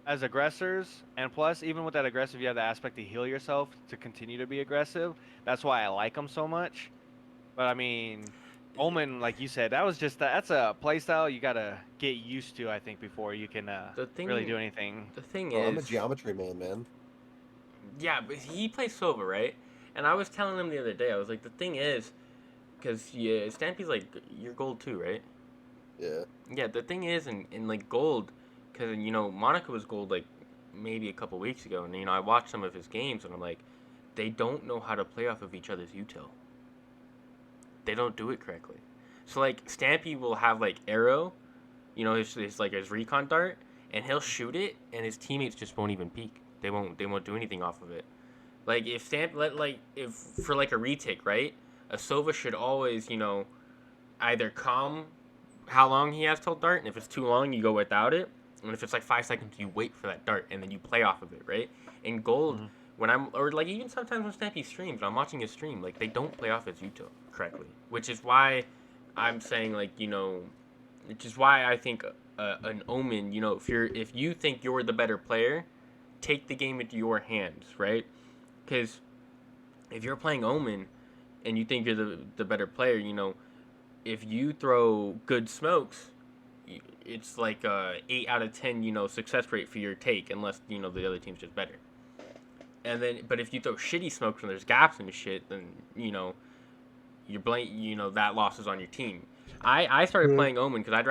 as aggressors, and plus, even with that aggressive, you have the aspect to heal yourself to continue to be aggressive. That's why I like them so much. But I mean, Omen, like you said, that's a playstyle you gotta get used to, I think, before you can really do anything. The thing is, I'm a geometry man. Yeah, but he plays Sova, right? And I was telling him the other day, I was like, the thing is, because Stampy's like, you're gold too, right? Yeah. Yeah, the thing is, in like gold, because Monica was gold like maybe a couple weeks ago, and I watched some of his games, and I'm like, they don't know how to play off of each other's util. They don't do it correctly. So like Stampy will have like arrow, his recon dart, and he'll shoot it, and his teammates just won't even peek. They won't do anything off of it. Like if if for like a retake, right? A Sova should always either calm how long he has till dart, and if it's too long, you go without it. And if it's like 5 seconds, you wait for that dart, and then you play off of it, right? In gold, when even sometimes when Stampy streams, I'm watching his stream, like, they don't play off his util correctly. Which is why I'm saying, which is why I think an Omen, if you think you're the better player, take the game into your hands, right? Because if you're playing Omen, and you think you're the better player, if you throw good smokes, it's like a 8 out of 10, success rate for your take, unless, the other team's just better. And then, but if you throw shitty smokes when there's gaps and shit, then, you're that loss is on your team. I started playing Omen because I'd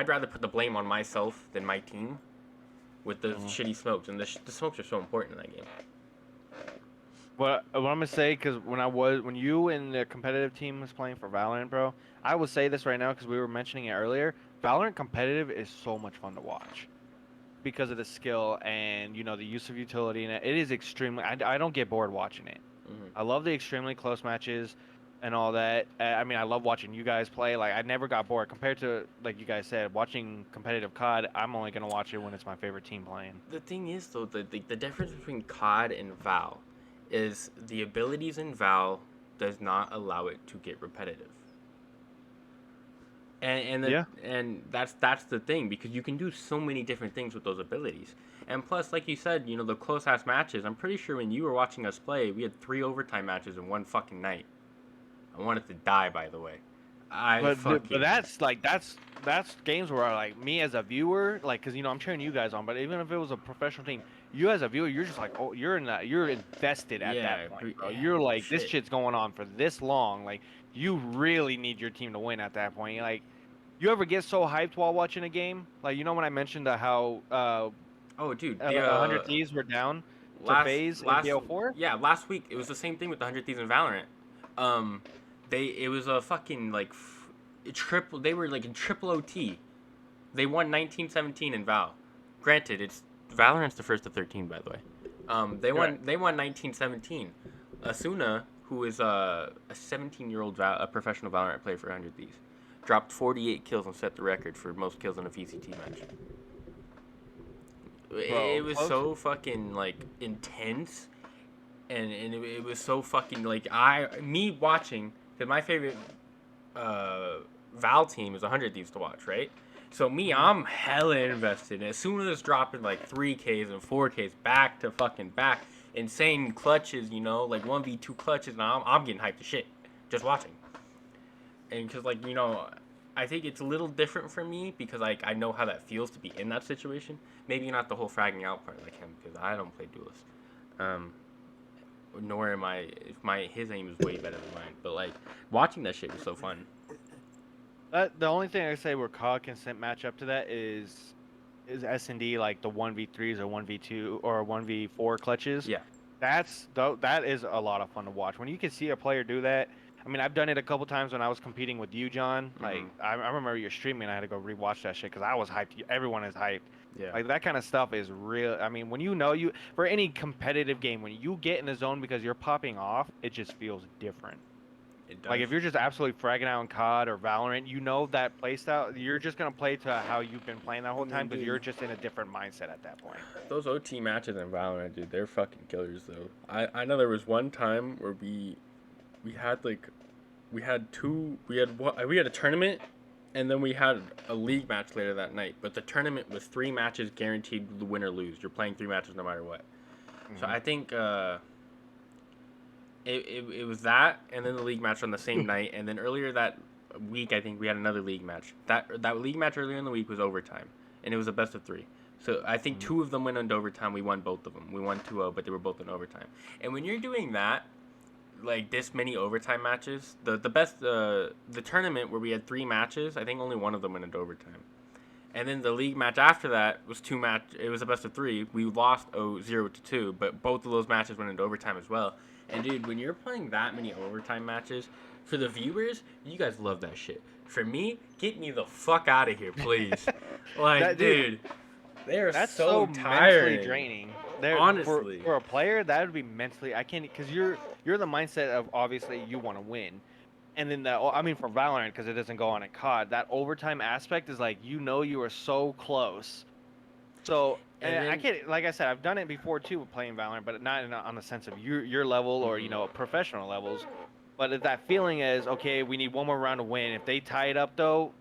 rather put the blame on myself than my team with the shitty smokes, and the smokes are so important in that game. What I'm gonna say, because when you and the competitive team was playing for Valorant, bro, I will say this right now because we were mentioning it earlier. Valorant competitive is so much fun to watch because of the skill and the use of utility, and it is extremely. I don't get bored watching it. I love the extremely close matches and all that. I mean, I love watching you guys play. Like, I never got bored compared to, like you guys said, watching competitive COD. I'm only gonna watch it when it's my favorite team playing. The thing is, though, the difference between COD and Val is the abilities in Val does not allow it to get repetitive. And that's the thing, because you can do so many different things with those abilities. And plus, like you said, the close ass matches. I'm pretty sure when you were watching us play, we had 3 overtime matches in one fucking night. I wanted to die, by the way. But that's games where like me as a viewer, like, because I'm cheering you guys on, but even if it was a professional team, you as a viewer, you're just like, oh, you're invested at that point, bro. You're like, this shit's going on for this long, like, you really need your team to win at that point. Like, you ever get so hyped while watching a game? Like, when I mentioned how oh, dude, 100 Thieves were down to FaZe in BO4? Yeah, last week it was the same thing with the 100 Thieves in Valorant. It was a fucking like triple. They were like in triple OT. They won 19-17 in Val. Granted, it's Valorant's the first of 13, by the way. They won 19-17. Asuna, who is a 17-year-old professional Valorant player for 100 Thieves, dropped 48 kills and set the record for most kills in a VCT match. It was so fucking like intense, and it was so fucking like me watching, because my favorite Val team is 100 Thieves to watch, right? So I'm hella invested. And as soon as it's dropping like 3Ks and 4Ks back to fucking back, insane clutches, like 1v2 clutches, and I'm getting hyped to shit just watching. And because I think it's a little different for me, because I know how that feels to be in that situation. Maybe not the whole fragging out part like him, because I don't play duelist. Nor am I. His aim is way better than mine. But like watching that shit was so fun. The only thing I say where COD can match up to that is S&D, like the 1v3s or 1v2 or 1v4 clutches. Yeah. That is a lot of fun to watch. When you can see a player do that. I mean, I've done it a couple times when I was competing with you, John. Like, I remember you're streaming, I had to go rewatch that shit because I was hyped. Everyone is hyped. Yeah. Like, that kind of stuff is real. I mean, when for any competitive game, when you get in the zone because you're popping off, it just feels different. It does. Like, if you're just absolutely fragging out in COD or Valorant, that playstyle, you're just going to play to how you've been playing that whole time because you're just in a different mindset at that point. Those OT matches in Valorant, dude, they're fucking killers, though. I know there was one time where we had a tournament, and then we had a league match later that night. But the tournament was 3 matches guaranteed to win or lose. You're playing 3 matches no matter what. So I think it was that, and then the league match on the same night, and then earlier that week I think we had another league match. That league match earlier in the week was overtime, and it was a best of 3. So I think 2 of them went into overtime. We won both of them. We won 2-0, but they were both in overtime. And when you're doing that, like this many overtime matches, the tournament where we had 3 matches, I think only one of them went into overtime. And then the league match after that was it was a best of 3. We lost 0-2, but both of those matches went into overtime as well. And dude, when you're playing that many overtime matches, for the viewers, you guys love that shit. For me, get me the fuck out of here, please. Like, dude, that's so tiring. Mentally draining. Honestly, for a player, that would be mentally. I can't, because you're the mindset of obviously you want to win, and then for Valorant, because it doesn't go on in COD, that overtime aspect is like you are so close. So and I can't, like I said, I've done it before too with playing Valorant, but not on the sense of your level or professional levels. But if that feeling is, okay, we need one more round to win. If they tie it up, though,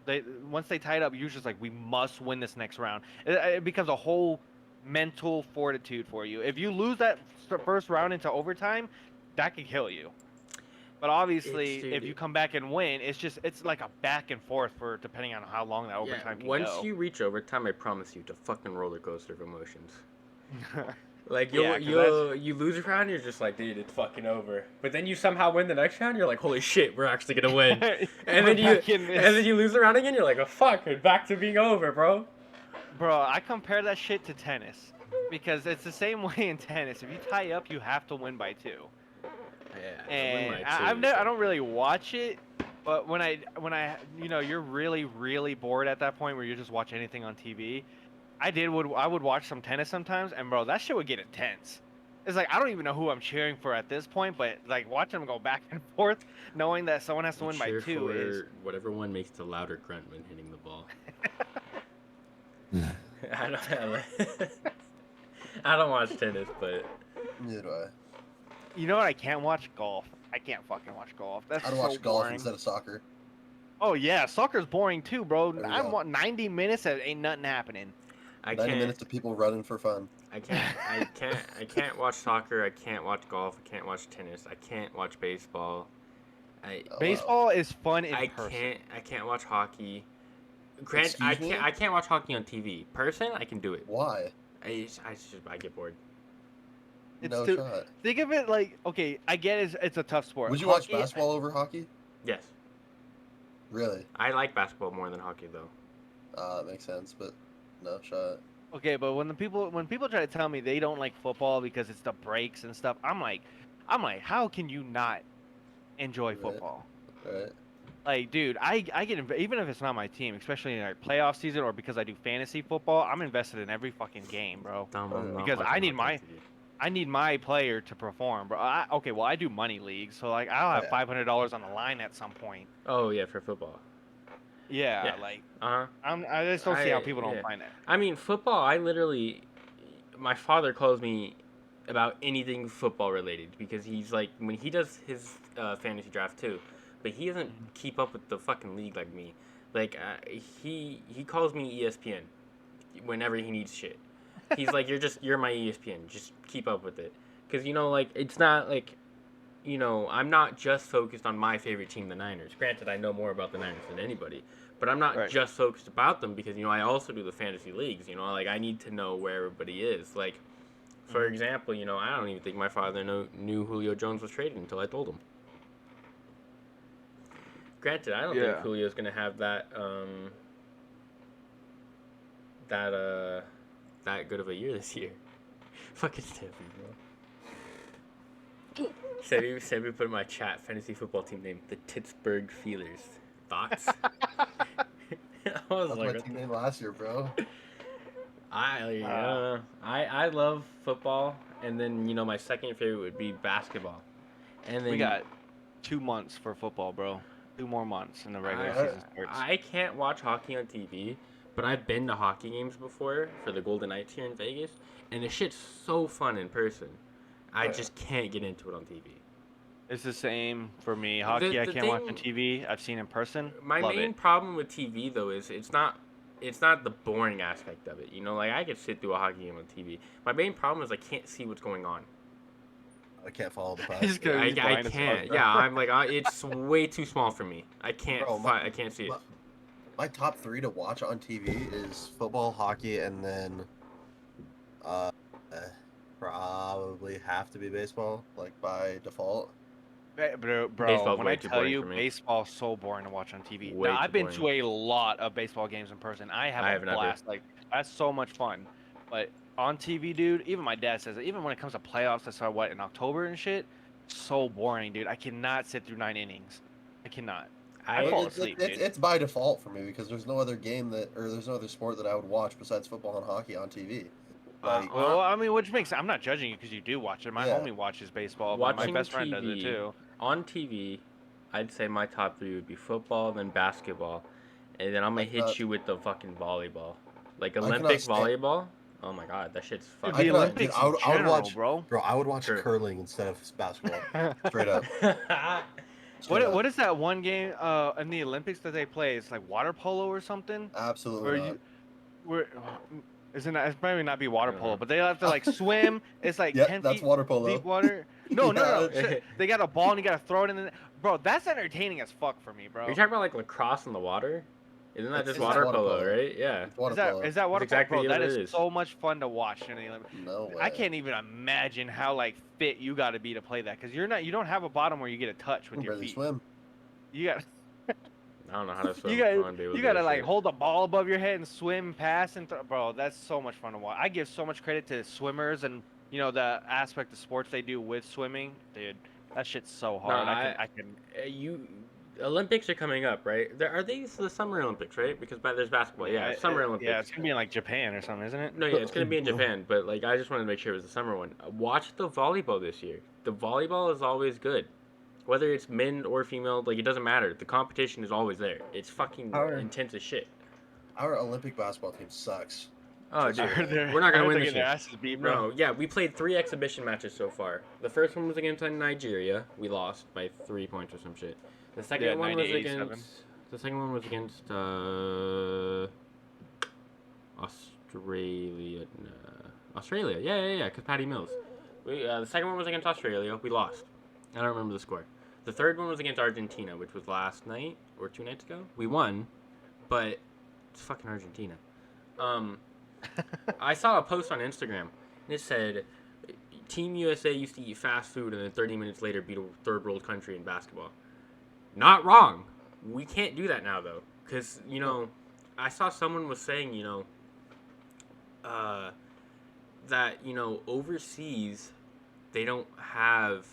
once they tie it up, you're just like, we must win this next round. It becomes a whole mental fortitude for you. If you lose that first round into overtime, that can kill you. But obviously, if you come back and win, it's like a back and forth for depending on how long that overtime can go. Once you reach overtime, I promise you, it's a fucking roller coaster of emotions. Like you lose a round, you're just like, dude, it's fucking over. But then you somehow win the next round, you're like, holy shit, we're actually gonna win. and then you lose the round again, you're like, oh fuck, it's back to being over, bro. Bro, I compare that shit to tennis because it's the same way in tennis. If you tie up, you have to win by 2. Yeah. And I don't really watch it But when I you're really really bored at that point where you just watch anything on TV. I would watch some tennis sometimes, and bro, that shit would get intense. It's like I don't even know who I'm cheering for at this point, but like watching them go back and forth, knowing that someone has to win by cheer 2 for is whatever one makes the louder grunt when hitting the ball. I don't watch tennis, but Neither do I. You know what? I can't watch golf. I can't fucking watch golf. That's I'd so watch golf boring. instead of soccer. Oh yeah, soccer's boring too, bro. There you I'm go. 90 minutes and ain't nothing happening. 90 minutes of people running for fun. I can't watch soccer. I can't watch golf. I can't watch tennis. I can't watch baseball. Baseball is fun in I person. I can't watch hockey. Grant, I can't watch hockey on TV. Person, I can do it. Why? I get bored. No shot. Think of it like, okay, I get it's a tough sport. Would you watch basketball over hockey? Yes. Really? I like basketball more than hockey though. That makes sense, but no shot. Okay, but when people try to tell me they don't like football because it's the breaks and stuff, I'm like, how can you not enjoy football? Right. Like, dude, I get even if it's not my team, especially in our playoff season or because I do fantasy football, I'm invested in every fucking game, bro. Because I need my player to perform, bro. I do money leagues, so like I'll have $500 on the line at some point. Oh yeah, for football. Yeah, like I just don't see how people don't find it. I mean, football. My father calls me about anything football related because he's like when he does his fantasy draft too, but he doesn't keep up with the fucking league like me. Like he calls me ESPN whenever he needs shit. He's like, you're my ESPN. Just keep up with it, because like it's not like, I'm not just focused on my favorite team, the Niners. Granted, I know more about the Niners than anybody, but I'm not just focused about them because I also do the fantasy leagues. Like I need to know where everybody is. Like, for example, I don't even think my father knew Julio Jones was traded until I told him. Granted, I don't think Julio's gonna have that good of a year this year. Fucking Steffi, bro. Sebby put in my chat fantasy football team name, the Pittsburgh Feelers. Thoughts? That was my team name last year, bro. I love football, and then my second favorite would be basketball. And then we got 2 months for football, bro. 2 more months in the regular season starts. I can't watch hockey on TV, but I've been to hockey games before for the Golden Knights here in Vegas, and the shit's so fun in person. I just can't get into it on TV. It's the same for me. Hockey, I can't watch on TV. I've seen in person. My main problem with TV though is it's not the boring aspect of it. Like I could sit through a hockey game on TV. My main problem is I can't see what's going on. I can't follow the pass. I can't. Yeah, I'm like it's way too small for me. I can't. I can't see it. My top 3 to watch on TV is football, hockey, and then probably have to be baseball, like by default. Bro, when I tell you, baseball's so boring to watch on TV. Now, I've been to a lot of baseball games in person. I have a blast. Like, that's so much fun. But on TV, dude, even my dad says it. Even when it comes to playoffs that start, in October and shit, so boring, dude. I cannot sit through 9 innings. I cannot. I fall asleep, dude. It's by default for me because there's no other there's no other sport that I would watch besides football and hockey on TV. Like, well, I mean, which makes I'm not judging you because you do watch it. My homie watches baseball. My best friend does it too. On TV, I'd say my top 3 would be football, then basketball, and then I'm gonna hit you with the fucking volleyball, like Olympic volleyball. Oh my god, that shit's fucking. The Olympics I would watch, bro. I would watch curling instead of basketball. Straight up. What is that one game in the Olympics that they play? It's like water polo or something. Absolutely. It's probably not be water polo, but they have to like swim. It's like 10 that's feet water polo. Deep water. No. They got a ball and you gotta throw it in. Bro, that's entertaining as fuck for me, bro. Are you talking about like lacrosse in the water? Isn't that just water polo, right? Yeah. Is that water exactly polo? Bro, that is is so much fun to watch in the Olympics. No way. I can't even imagine how like fit you got to be to play that because you don't have a bottom where you get a touch with your feet. Swim. You got. I don't know how to swim. You gotta like hold the ball above your head and swim, pass, and bro, that's so much fun to watch. I give so much credit to swimmers and the aspect of sports they do with swimming, dude. That shit's so hard. You Olympics are coming up, right? Are these the Summer Olympics, right? Because there's basketball. Yeah, Summer Olympics. Yeah, it's gonna be in like Japan or something, isn't it? No, yeah, it's gonna be in Japan. But like, I just wanted to make sure it was the summer one. Watch the volleyball this year. The volleyball is always good, whether it's men or female. Like, it doesn't matter. The competition is always there. It's fucking intense as shit. Our Olympic basketball team sucks. Oh, dude, we're not gonna win this year. No, yeah, we played 3 exhibition matches so far. The first one was against Nigeria. We lost by 3 points or some shit. The second one was against. The second one was against Australia. Australia. Yeah. Because Patty Mills. The second one was against Australia. We lost. I don't remember the score. The third one was against Argentina, which was last night or 2 nights ago. We won, but it's fucking Argentina. I saw a post on Instagram, and it said, Team USA used to eat fast food and then 30 minutes later beat a third world country in basketball. Not wrong. We can't do that now, though. Because, I saw someone was saying, that, overseas, they don't have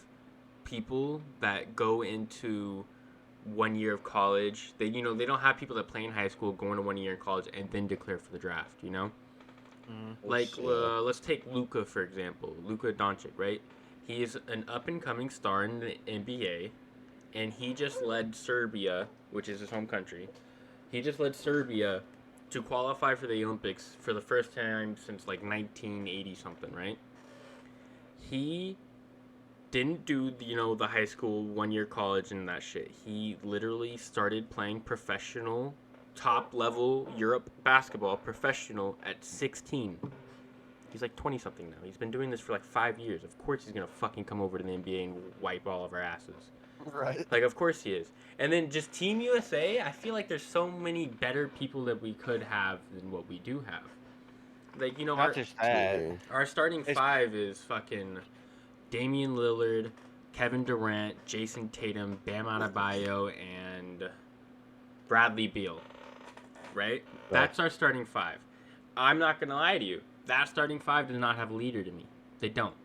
people that go into 1 year of college. They don't have people that play in high school, go into 1 year in college, and then declare for the draft, Like, let's take Luka, for example. Luka Doncic, right? He is an up-and-coming star in the NBA, and he just led Serbia, which is his home country. He just led Serbia to qualify for the Olympics for the first time since, like, 1980-something, right? He didn't do, the high school, 1 year college and that shit. He literally started playing professional top-level Europe basketball professional at 16. He's like 20-something now. He's been doing this for like 5 years. Of course he's going to fucking come over to the NBA and wipe all of our asses. Right. Like, of course he is. And then just Team USA, I feel like there's so many better people that we could have than what we do have. Like, our starting 5 is fucking Damian Lillard, Kevin Durant, Jason Tatum, Bam Adebayo, and Bradley Beal. Right? That's our starting 5. I'm not going to lie to you. That starting 5 does not have a leader to me. They don't.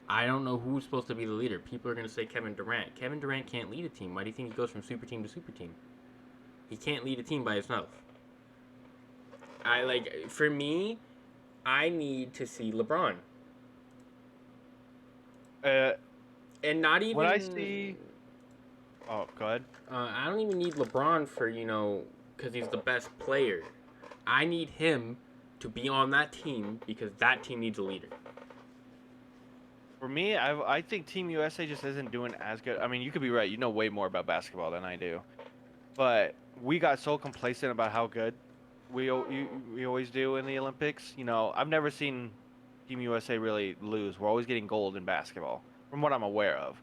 I don't know who's supposed to be the leader. People are going to say Kevin Durant. Kevin Durant can't lead a team. Why do you think he goes from super team to super team? He can't lead a team by himself. For me, I need to see LeBron. And not even... When I see... Oh, go ahead. I don't even need LeBron for, because he's the best player. I need him to be on that team because that team needs a leader. For me, I think Team USA just isn't doing as good. I mean, you could be right. You know way more about basketball than I do. But we got so complacent about how good we always do in the Olympics. I've never seen Team USA really lose. We're always getting gold in basketball, from what I'm aware of.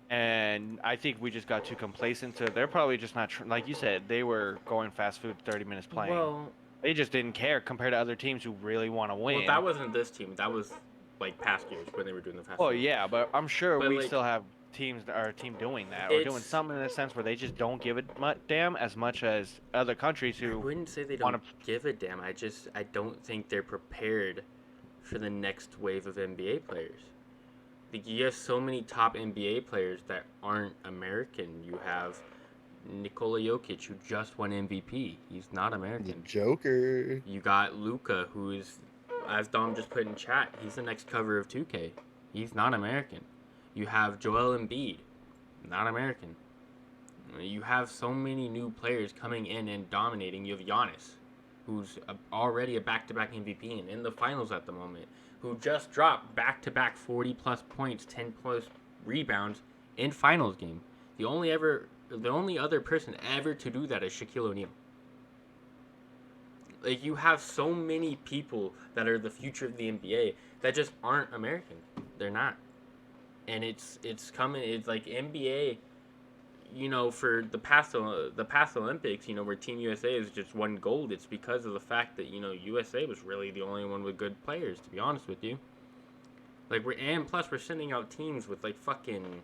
And I think we just got too complacent. So they're probably just not, like you said, they were going fast food 30 minutes playing. Well, they just didn't care compared to other teams who really want to win. Well, that wasn't this team. That was like past years when they were doing the fast food. Oh, yeah, but I'm sure we still have our team doing that, or doing something in a sense where they just don't give a damn as much as other countries who... I wouldn't say they don't give a damn. I don't think they're prepared for the next wave of NBA players. You have so many top NBA players that aren't American. You have Nikola Jokic, who just won MVP. He's not American. The Joker. You got Luka, who is, as Dom just put in chat, he's the next cover of 2K. He's not American. You have Joel Embiid, not American. You have so many new players coming in and dominating. You have Giannis, who's already a back-to-back MVP and in the finals at the moment, who just dropped back-to-back 40-plus points, 10-plus rebounds in finals game. The only other person ever to do that is Shaquille O'Neal. Like, you have so many people that are the future of the NBA that just aren't American. They're not. And it's coming. It's like NBA, for the past Olympics, where Team USA has just won gold. It's because of the fact that USA was really the only one with good players. To be honest with you, like plus we're sending out teams with like fucking,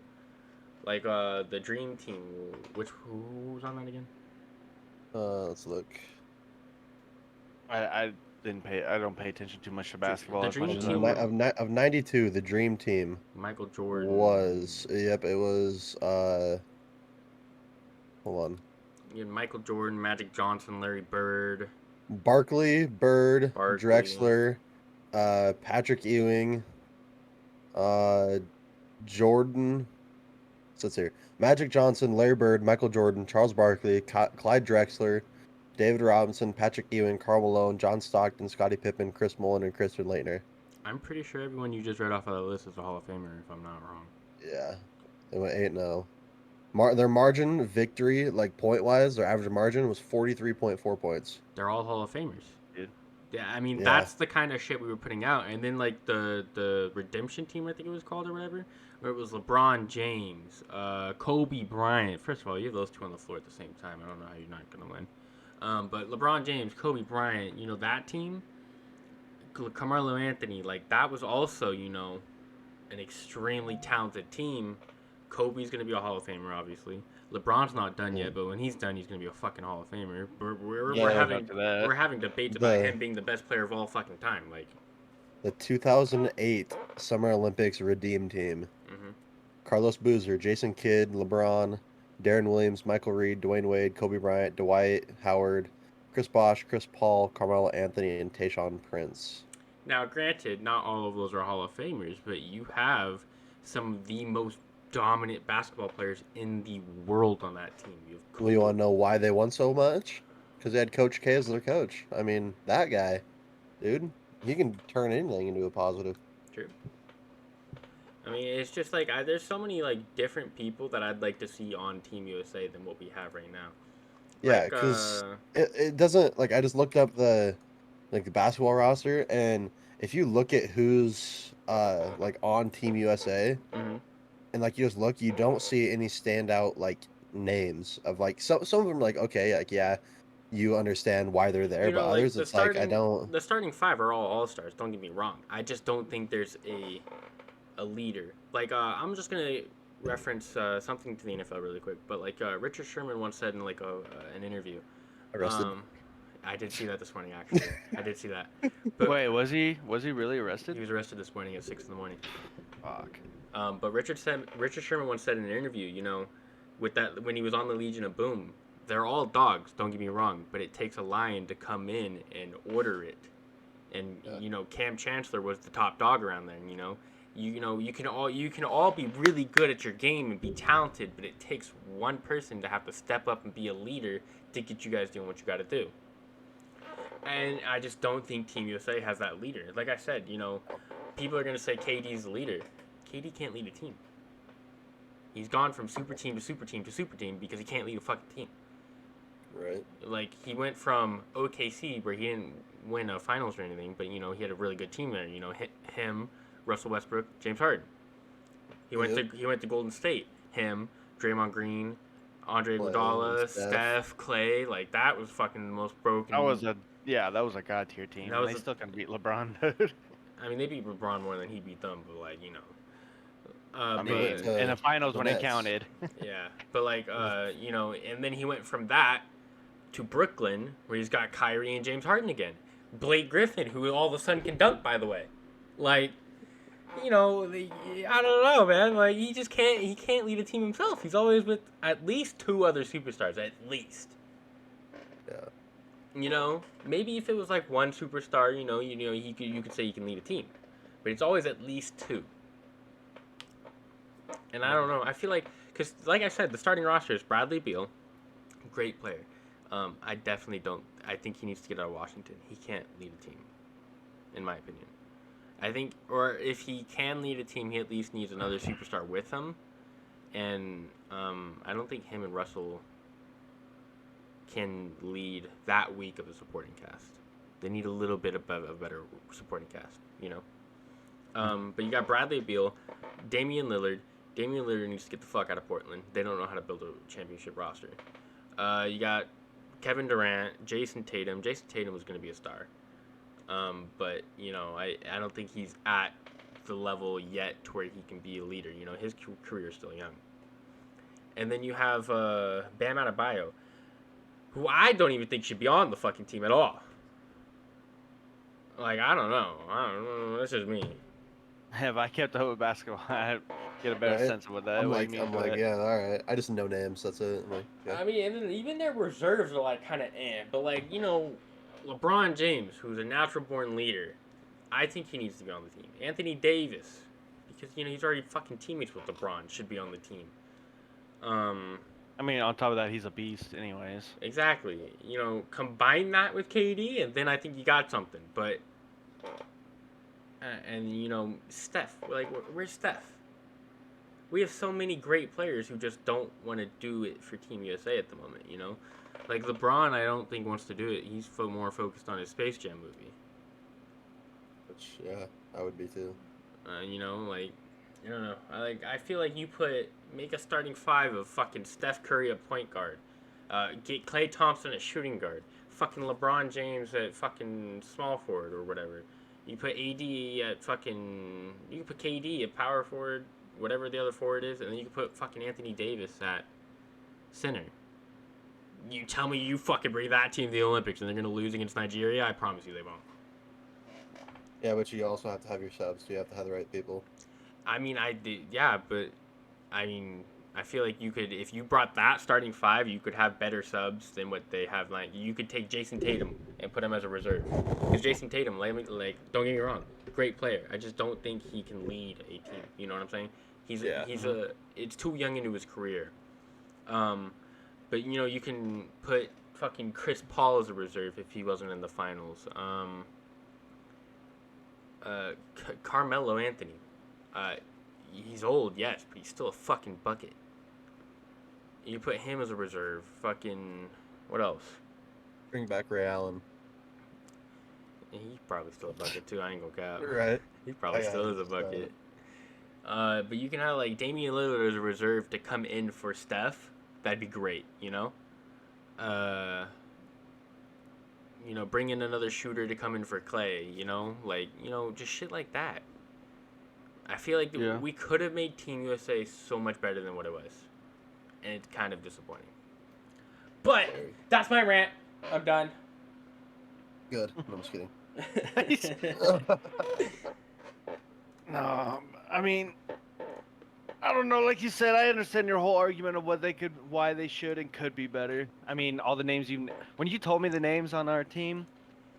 like the Dream Team. Who's on that again? Let's look. I don't pay attention too much to basketball. The Dream Team of 92, the Dream Team. Michael Jordan was. Yep, it was. Hold on. You had Michael Jordan, Magic Johnson, Larry Bird. Barkley, Bird, Barkley. Drexler, Patrick Ewing, Jordan. So let's see. Magic Johnson, Larry Bird, Michael Jordan, Charles Barkley, Clyde Drexler, David Robinson, Patrick Ewing, Karl Malone, John Stockton, Scottie Pippen, Chris Mullin, and Christian Laettner. I'm pretty sure everyone you just read off of that list is a Hall of Famer, if I'm not wrong. Yeah. They went 8-0. Their margin victory, like point wise, their average margin was 43.4 points. They're all Hall of Famers. Dude. Yeah, I mean, Yeah. that's the kind of shit we were putting out. And then, like, the redemption team, I think it was called or whatever, where it was LeBron James, Kobe Bryant. First of all, you have those two on the floor at the same time. I don't know how you're not going to win. But LeBron James, Kobe Bryant, you know, that team, Carmelo Anthony, like, that was also, you know, an extremely talented team. Kobe's going to be a Hall of Famer, obviously. LeBron's not done yet, but when he's done, he's going to be a fucking Hall of Famer. We're having debates about him being the best player of all fucking time. Like the 2008 Summer Olympics Redeem Team. Mm-hmm. Carlos Boozer, Jason Kidd, LeBron, Darren Williams, Michael Reed, Dwayne Wade, Kobe Bryant, Dwight Howard, Chris Bosh, Chris Paul, Carmelo Anthony, and Tayshaun Prince. Now, granted, not all of those are Hall of Famers, but you have some of the most dominant basketball players in the world on that team. Well, you want to know why they won so much? Because they had Coach K as their coach. I mean, that guy, dude, he can turn anything into a positive. True. I mean, it's just like there's so many like different people that I'd like to see on Team USA than what we have right now. Yeah, because it doesn't like I just looked up the basketball roster, and if you look at who's like on Team USA, mm-hmm. and like you just look, you don't see any standout like names of like some of them like okay, like yeah, you understand why they're there, but others it's like I don't. The starting five are all stars. Don't get me wrong. I just don't think there's a leader. Like I'm just gonna reference something to the NFL really quick, but like Richard Sherman once said in like an interview. Arrested. I did see that this morning, actually. I did see that. But wait, was he really arrested? He was arrested this morning at 6 a.m. Fuck. But Richard Sherman once said in an interview, you know, with that when he was on the Legion of Boom, they're all dogs. Don't get me wrong, but it takes a lion to come in and order it. And you know, Cam Chancellor was the top dog around there. And, you know, you can all be really good at your game and be talented, but it takes one person to have to step up and be a leader to get you guys doing what you got to do. And I just don't think Team USA has that leader. Like I said, you know, people are going to say KD's the leader. KD can't lead a team. He's gone from super team to super team to super team because he can't lead a fucking team. Right. Like, he went from OKC, where he didn't win a finals or anything, but, you know, he had a really good team there. You know, him, Russell Westbrook, James Harden. He went to Golden State. Him, Draymond Green, Andre Iguodala, Steph, Clay. Like, that was fucking the most broken. That was a god tier team. They still can beat LeBron. I mean, they beat LeBron more than he beat them, but like, you know. I mean, in the finals when it counted. Yeah, but like, you know, and then he went from that to Brooklyn, where he's got Kyrie and James Harden again. Blake Griffin, who all of a sudden can dunk, by the way. Like, you know, I don't know, man. Like, he can't lead a team himself. He's always with at least two other superstars, at least. Yeah. You know, maybe if it was like one superstar, you know, you could say he can lead a team, but it's always at least two. And I don't know. I feel like, because like I said, the starting roster is Bradley Beal, great player. I definitely don't. I think he needs to get out of Washington. He can't lead a team, in my opinion. I think, or if he can lead a team, he at least needs another superstar with him. And I don't think him and Russell can lead that weak of a supporting cast. They need a little bit of a better supporting cast, you know. But you got Bradley Beal, Damian Lillard. Damian Lillard needs to get the fuck out of Portland. They don't know how to build a championship roster. You got Kevin Durant, Jason Tatum. Jason Tatum was going to be a star. But, you know, I don't think he's at the level yet to where he can be a leader. You know, his career is still young. And then you have Bam Adebayo, who I don't even think should be on the fucking team at all. Like, I don't know. That's just me. Have I kept up with basketball? Get a better right? sense of what that I'm what you like, mean I'm by like, that. yeah, all right. I just know names. That's it. I'm like, yeah. I mean, and then even their reserves are like kind of but like LeBron James, who's a natural born leader, I think he needs to be on the team. Anthony Davis, because he's already fucking teammates with LeBron, should be on the team. I mean, on top of that, he's a beast, anyways. Exactly. Combine that with KD, and then I think you got something. But and Steph, like where's Steph? We have so many great players who just don't want to do it for Team USA at the moment. Like LeBron, I don't think wants to do it. He's more focused on his Space Jam movie. Which, yeah, I would be too. Like I don't know. I feel like you make a starting five of fucking Steph Curry at point guard, get Klay Thompson at shooting guard, fucking LeBron James at fucking small forward or whatever. You put AD at fucking. You can put KD at power forward, whatever the other forward is, and then you can put fucking Anthony Davis at center. You tell me you fucking bring that team to the Olympics and they're gonna lose against Nigeria? I promise you they won't. Yeah, but you also have to have your subs. So you have to have the right people. I mean, but I mean, I feel like you could, if you brought that starting five, you could have better subs than what they have. Like, you could take Jason Tatum and put him as a reserve. Because Jason Tatum, don't get me wrong, great player. I just don't think he can lead a team. You know what I'm saying? It's too young into his career. But you can put fucking Chris Paul as a reserve if he wasn't in the finals. Carmelo Anthony. He's old, yes, but he's still a fucking bucket. You put him as a reserve. Fucking what else? Bring back Ray Allen. He's probably still a bucket too. I ain't gonna cap. Right. He probably still is a bucket. But you can have like Damian Lillard as a reserve to come in for Steph. That'd be great. Bring in another shooter to come in for Klay. Just shit like that. I feel like we could have made Team USA so much better than what it was. And it's kind of disappointing. But that's my rant. I'm done. Good. No, I'm just kidding. No, I mean, I don't know. Like you said, I understand your whole argument of why they should and could be better. I mean, all the names when you told me the names on our team,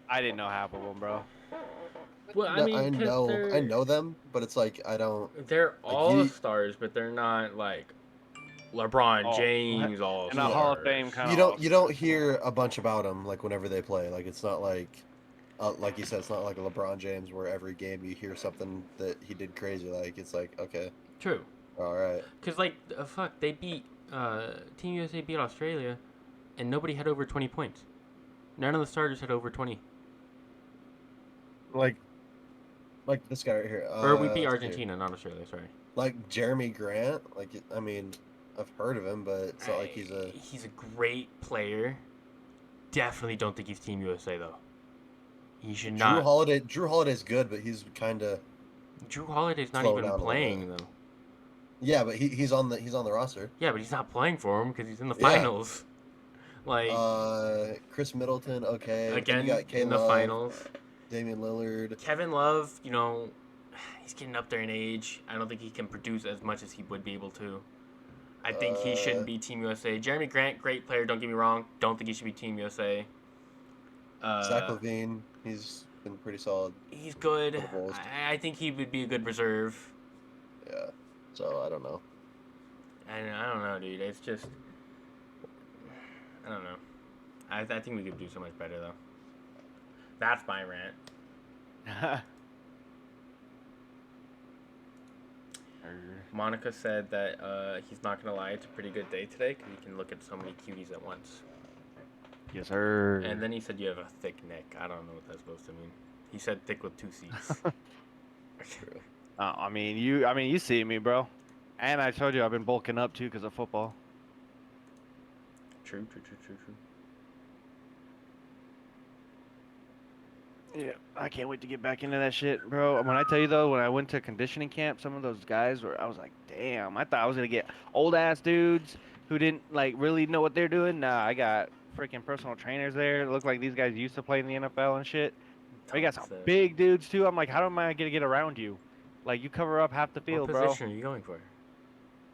I didn't know half of them, bro. Well, I mean, I know them, but it's like I don't. They're all stars, but they're not like LeBron James all and a Hall of Fame kind of. You don't hear a bunch about them like whenever they play. Like it's not like you said, it's not like a LeBron James where every game you hear something that he did crazy. Like it's like okay. True. All right. Cause they beat Team USA beat Australia, and nobody had over 20 points. None of the starters had over 20. Like this guy right here. Or we beat Argentina, not Australia. Sorry. Like Jeremy Grant. Like I mean, I've heard of him, but it's not like he's a. He's a great player. Definitely don't think he's Team USA though. He should not. Drew Holiday's good, but he's kind of. Drew Holiday's not even playing though. Yeah, but he's on the roster. Yeah, but he's not playing for him because he's in the finals. Like. Chris Middleton, okay. Again, in the finals. Damian Lillard. Kevin Love, he's getting up there in age. I don't think he can produce as much as he would be able to. I think he shouldn't be Team USA. Jeremy Grant, great player, don't get me wrong. Don't think he should be Team USA. Zach LaVine, he's been pretty solid. He's good. I think he would be a good reserve. Yeah, so I don't know. I don't know, dude. It's just... I don't know. I think we could do so much better, though. That's my rant. Monica said that he's not going to lie. It's a pretty good day today because he can look at so many cuties at once. Yes, sir. And then he said you have a thick neck. I don't know what that's supposed to mean. He said thick with 2 C's. True. I mean, you see me, bro. And I told you I've been bulking up, too, because of football. True. Yeah, I can't wait to get back into that shit, bro. When I tell you, though, when I went to conditioning camp, some of those guys I was like, damn, I thought I was going to get old-ass dudes who didn't, really know what they're doing. Nah, I got freaking personal trainers there. It looked like these guys used to play in the NFL and shit. We got some big dudes, too. I'm like, how am I going to get around you? Like, you cover up half the field, bro. What position are you going for?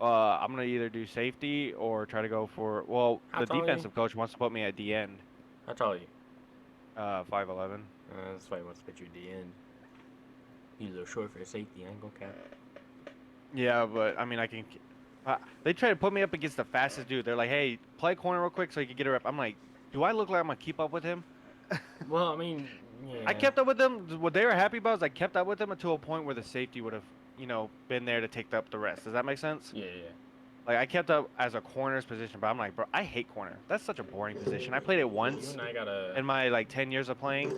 I'm gonna either do safety or try to go for. Well, How the tall are you? defensive coach wants to put me at D end. How tall are you? 5'11". That's why he wants to put you D end. He's a little short for a safety. I ain't gonna cap. Yeah, but I mean, I can. They try to put me up against the fastest dude. They're like, "Hey, play corner real quick so you can get a rep." I'm like, "Do I look like I'm gonna keep up with him?" Well, I mean, yeah. I kept up with them. What they were happy about is I kept up with them until a point where the safety would have, been there to take up the rest. Does that make sense? Yeah, yeah. Like I kept up as a corner's position, but I'm like, bro, I hate corner. That's such a boring position. I played it once You and I gotta. in my 10 years of playing.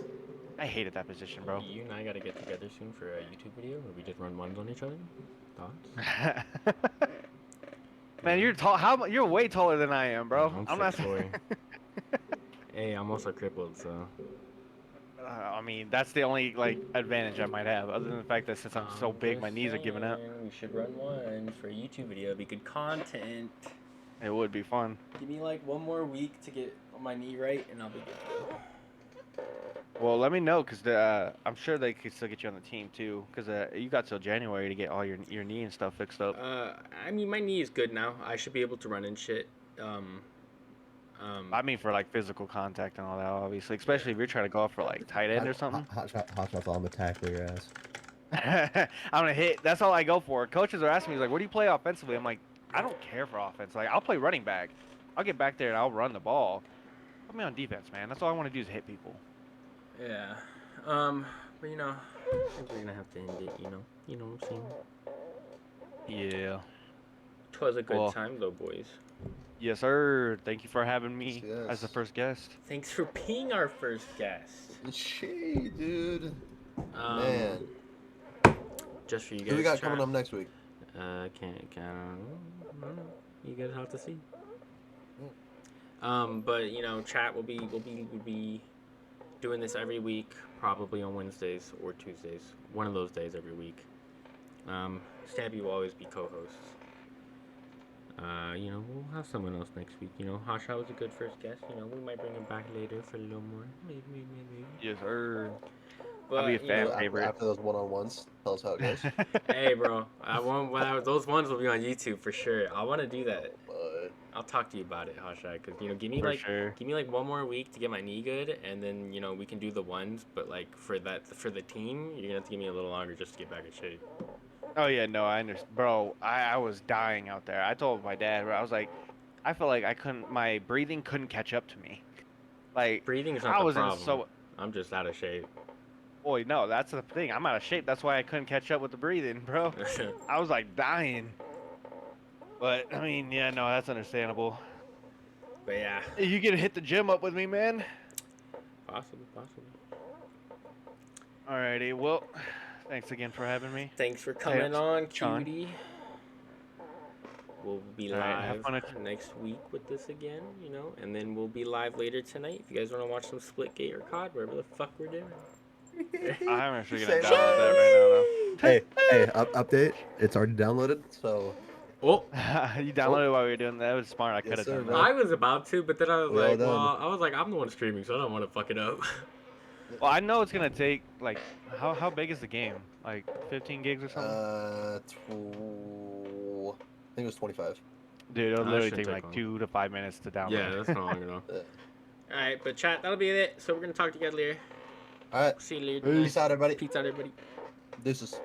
I hated that position, bro. You and I gotta get together soon for a YouTube video where we just run ones on each other. Thoughts? Man, you're tall. You're way taller than I am, bro. I'm not. 6'4". Hey, I'm also crippled, so. I mean, that's the only advantage I might have, other than the fact that since I'm so big, my knees are giving out. We should run one for a YouTube video. It'd be good content. It would be fun. Give me one more week to get my knee right, and I'll be good. Well, let me know, because I'm sure they could still get you on the team, too, because you got till January to get all your knee and stuff fixed up. I mean, my knee is good now. I should be able to run and shit. I mean, for physical contact and all that, obviously, especially if you're trying to go up for tight end or something. HOTsh0t, I'm gonna tackle your ass. I'm gonna hit. That's all I go for. Coaches are asking me, what do you play offensively? I'm like, I don't care for offense. I'll play running back. I'll get back there and I'll run the ball. Put me on defense, man. That's all I want to do is hit people. Yeah. But I think we're gonna have to end it. You know what I'm saying? Yeah. Twas a good time, though, boys. Yes, sir. Thank you for having me Yes. as the first guest. Thanks for being our first guest. Gee, dude. Man. Just for you guys. Who we got coming up next week? I don't know. You guys have to see. But chat will be doing this every week, probably on Wednesdays or Tuesdays. One of those days every week. Stampy will always be co-host. We'll have someone else next week. HOTsh0t was a good first guest. We might bring him back later for a little more. Maybe. Yes, sir. But, I'll be a fan favorite. After those one-on-ones, tell us how it goes. Hey, bro. Those ones will be on YouTube for sure. I want to do that. But I'll talk to you about it, HOTsh0t, because give me give me one more week to get my knee good, and then we can do the ones. But for the team, you're gonna have to give me a little longer just to get back in shape. Oh yeah, no, I understand, bro. I was dying out there. I told my dad, bro, I was like, I felt like my breathing couldn't catch up to me. Breathing is not the problem. I'm just out of shape. Boy, no, that's the thing. I'm out of shape. That's why I couldn't catch up with the breathing, bro. I was dying. But I mean, yeah, no, that's understandable. But yeah, you gonna hit the gym up with me, man? Possibly. Alrighty, well, thanks again for having me. Thanks for coming on, cutie. We'll be live next week with this again, and then we'll be live later tonight. If you guys want to watch some Splitgate or COD, whatever the fuck we're doing. I'm actually gonna download that right now, though. Hey, update. It's already downloaded, so. Oh, you downloaded it while we were doing that. That was smart. I could have done that. I was about to, but then I was like, I'm the one streaming, so I don't want to fuck it up. Well, I know it's gonna take how big is the game? 15 gigs or something? I think it was 25. Dude, it'll literally take 2 to 5 minutes to download. Yeah, that's not long enough. All right, but chat, that'll be it. So we're gonna talk to you guys later. All right. See you later. Peace out, everybody. Peace out, everybody. Deuces.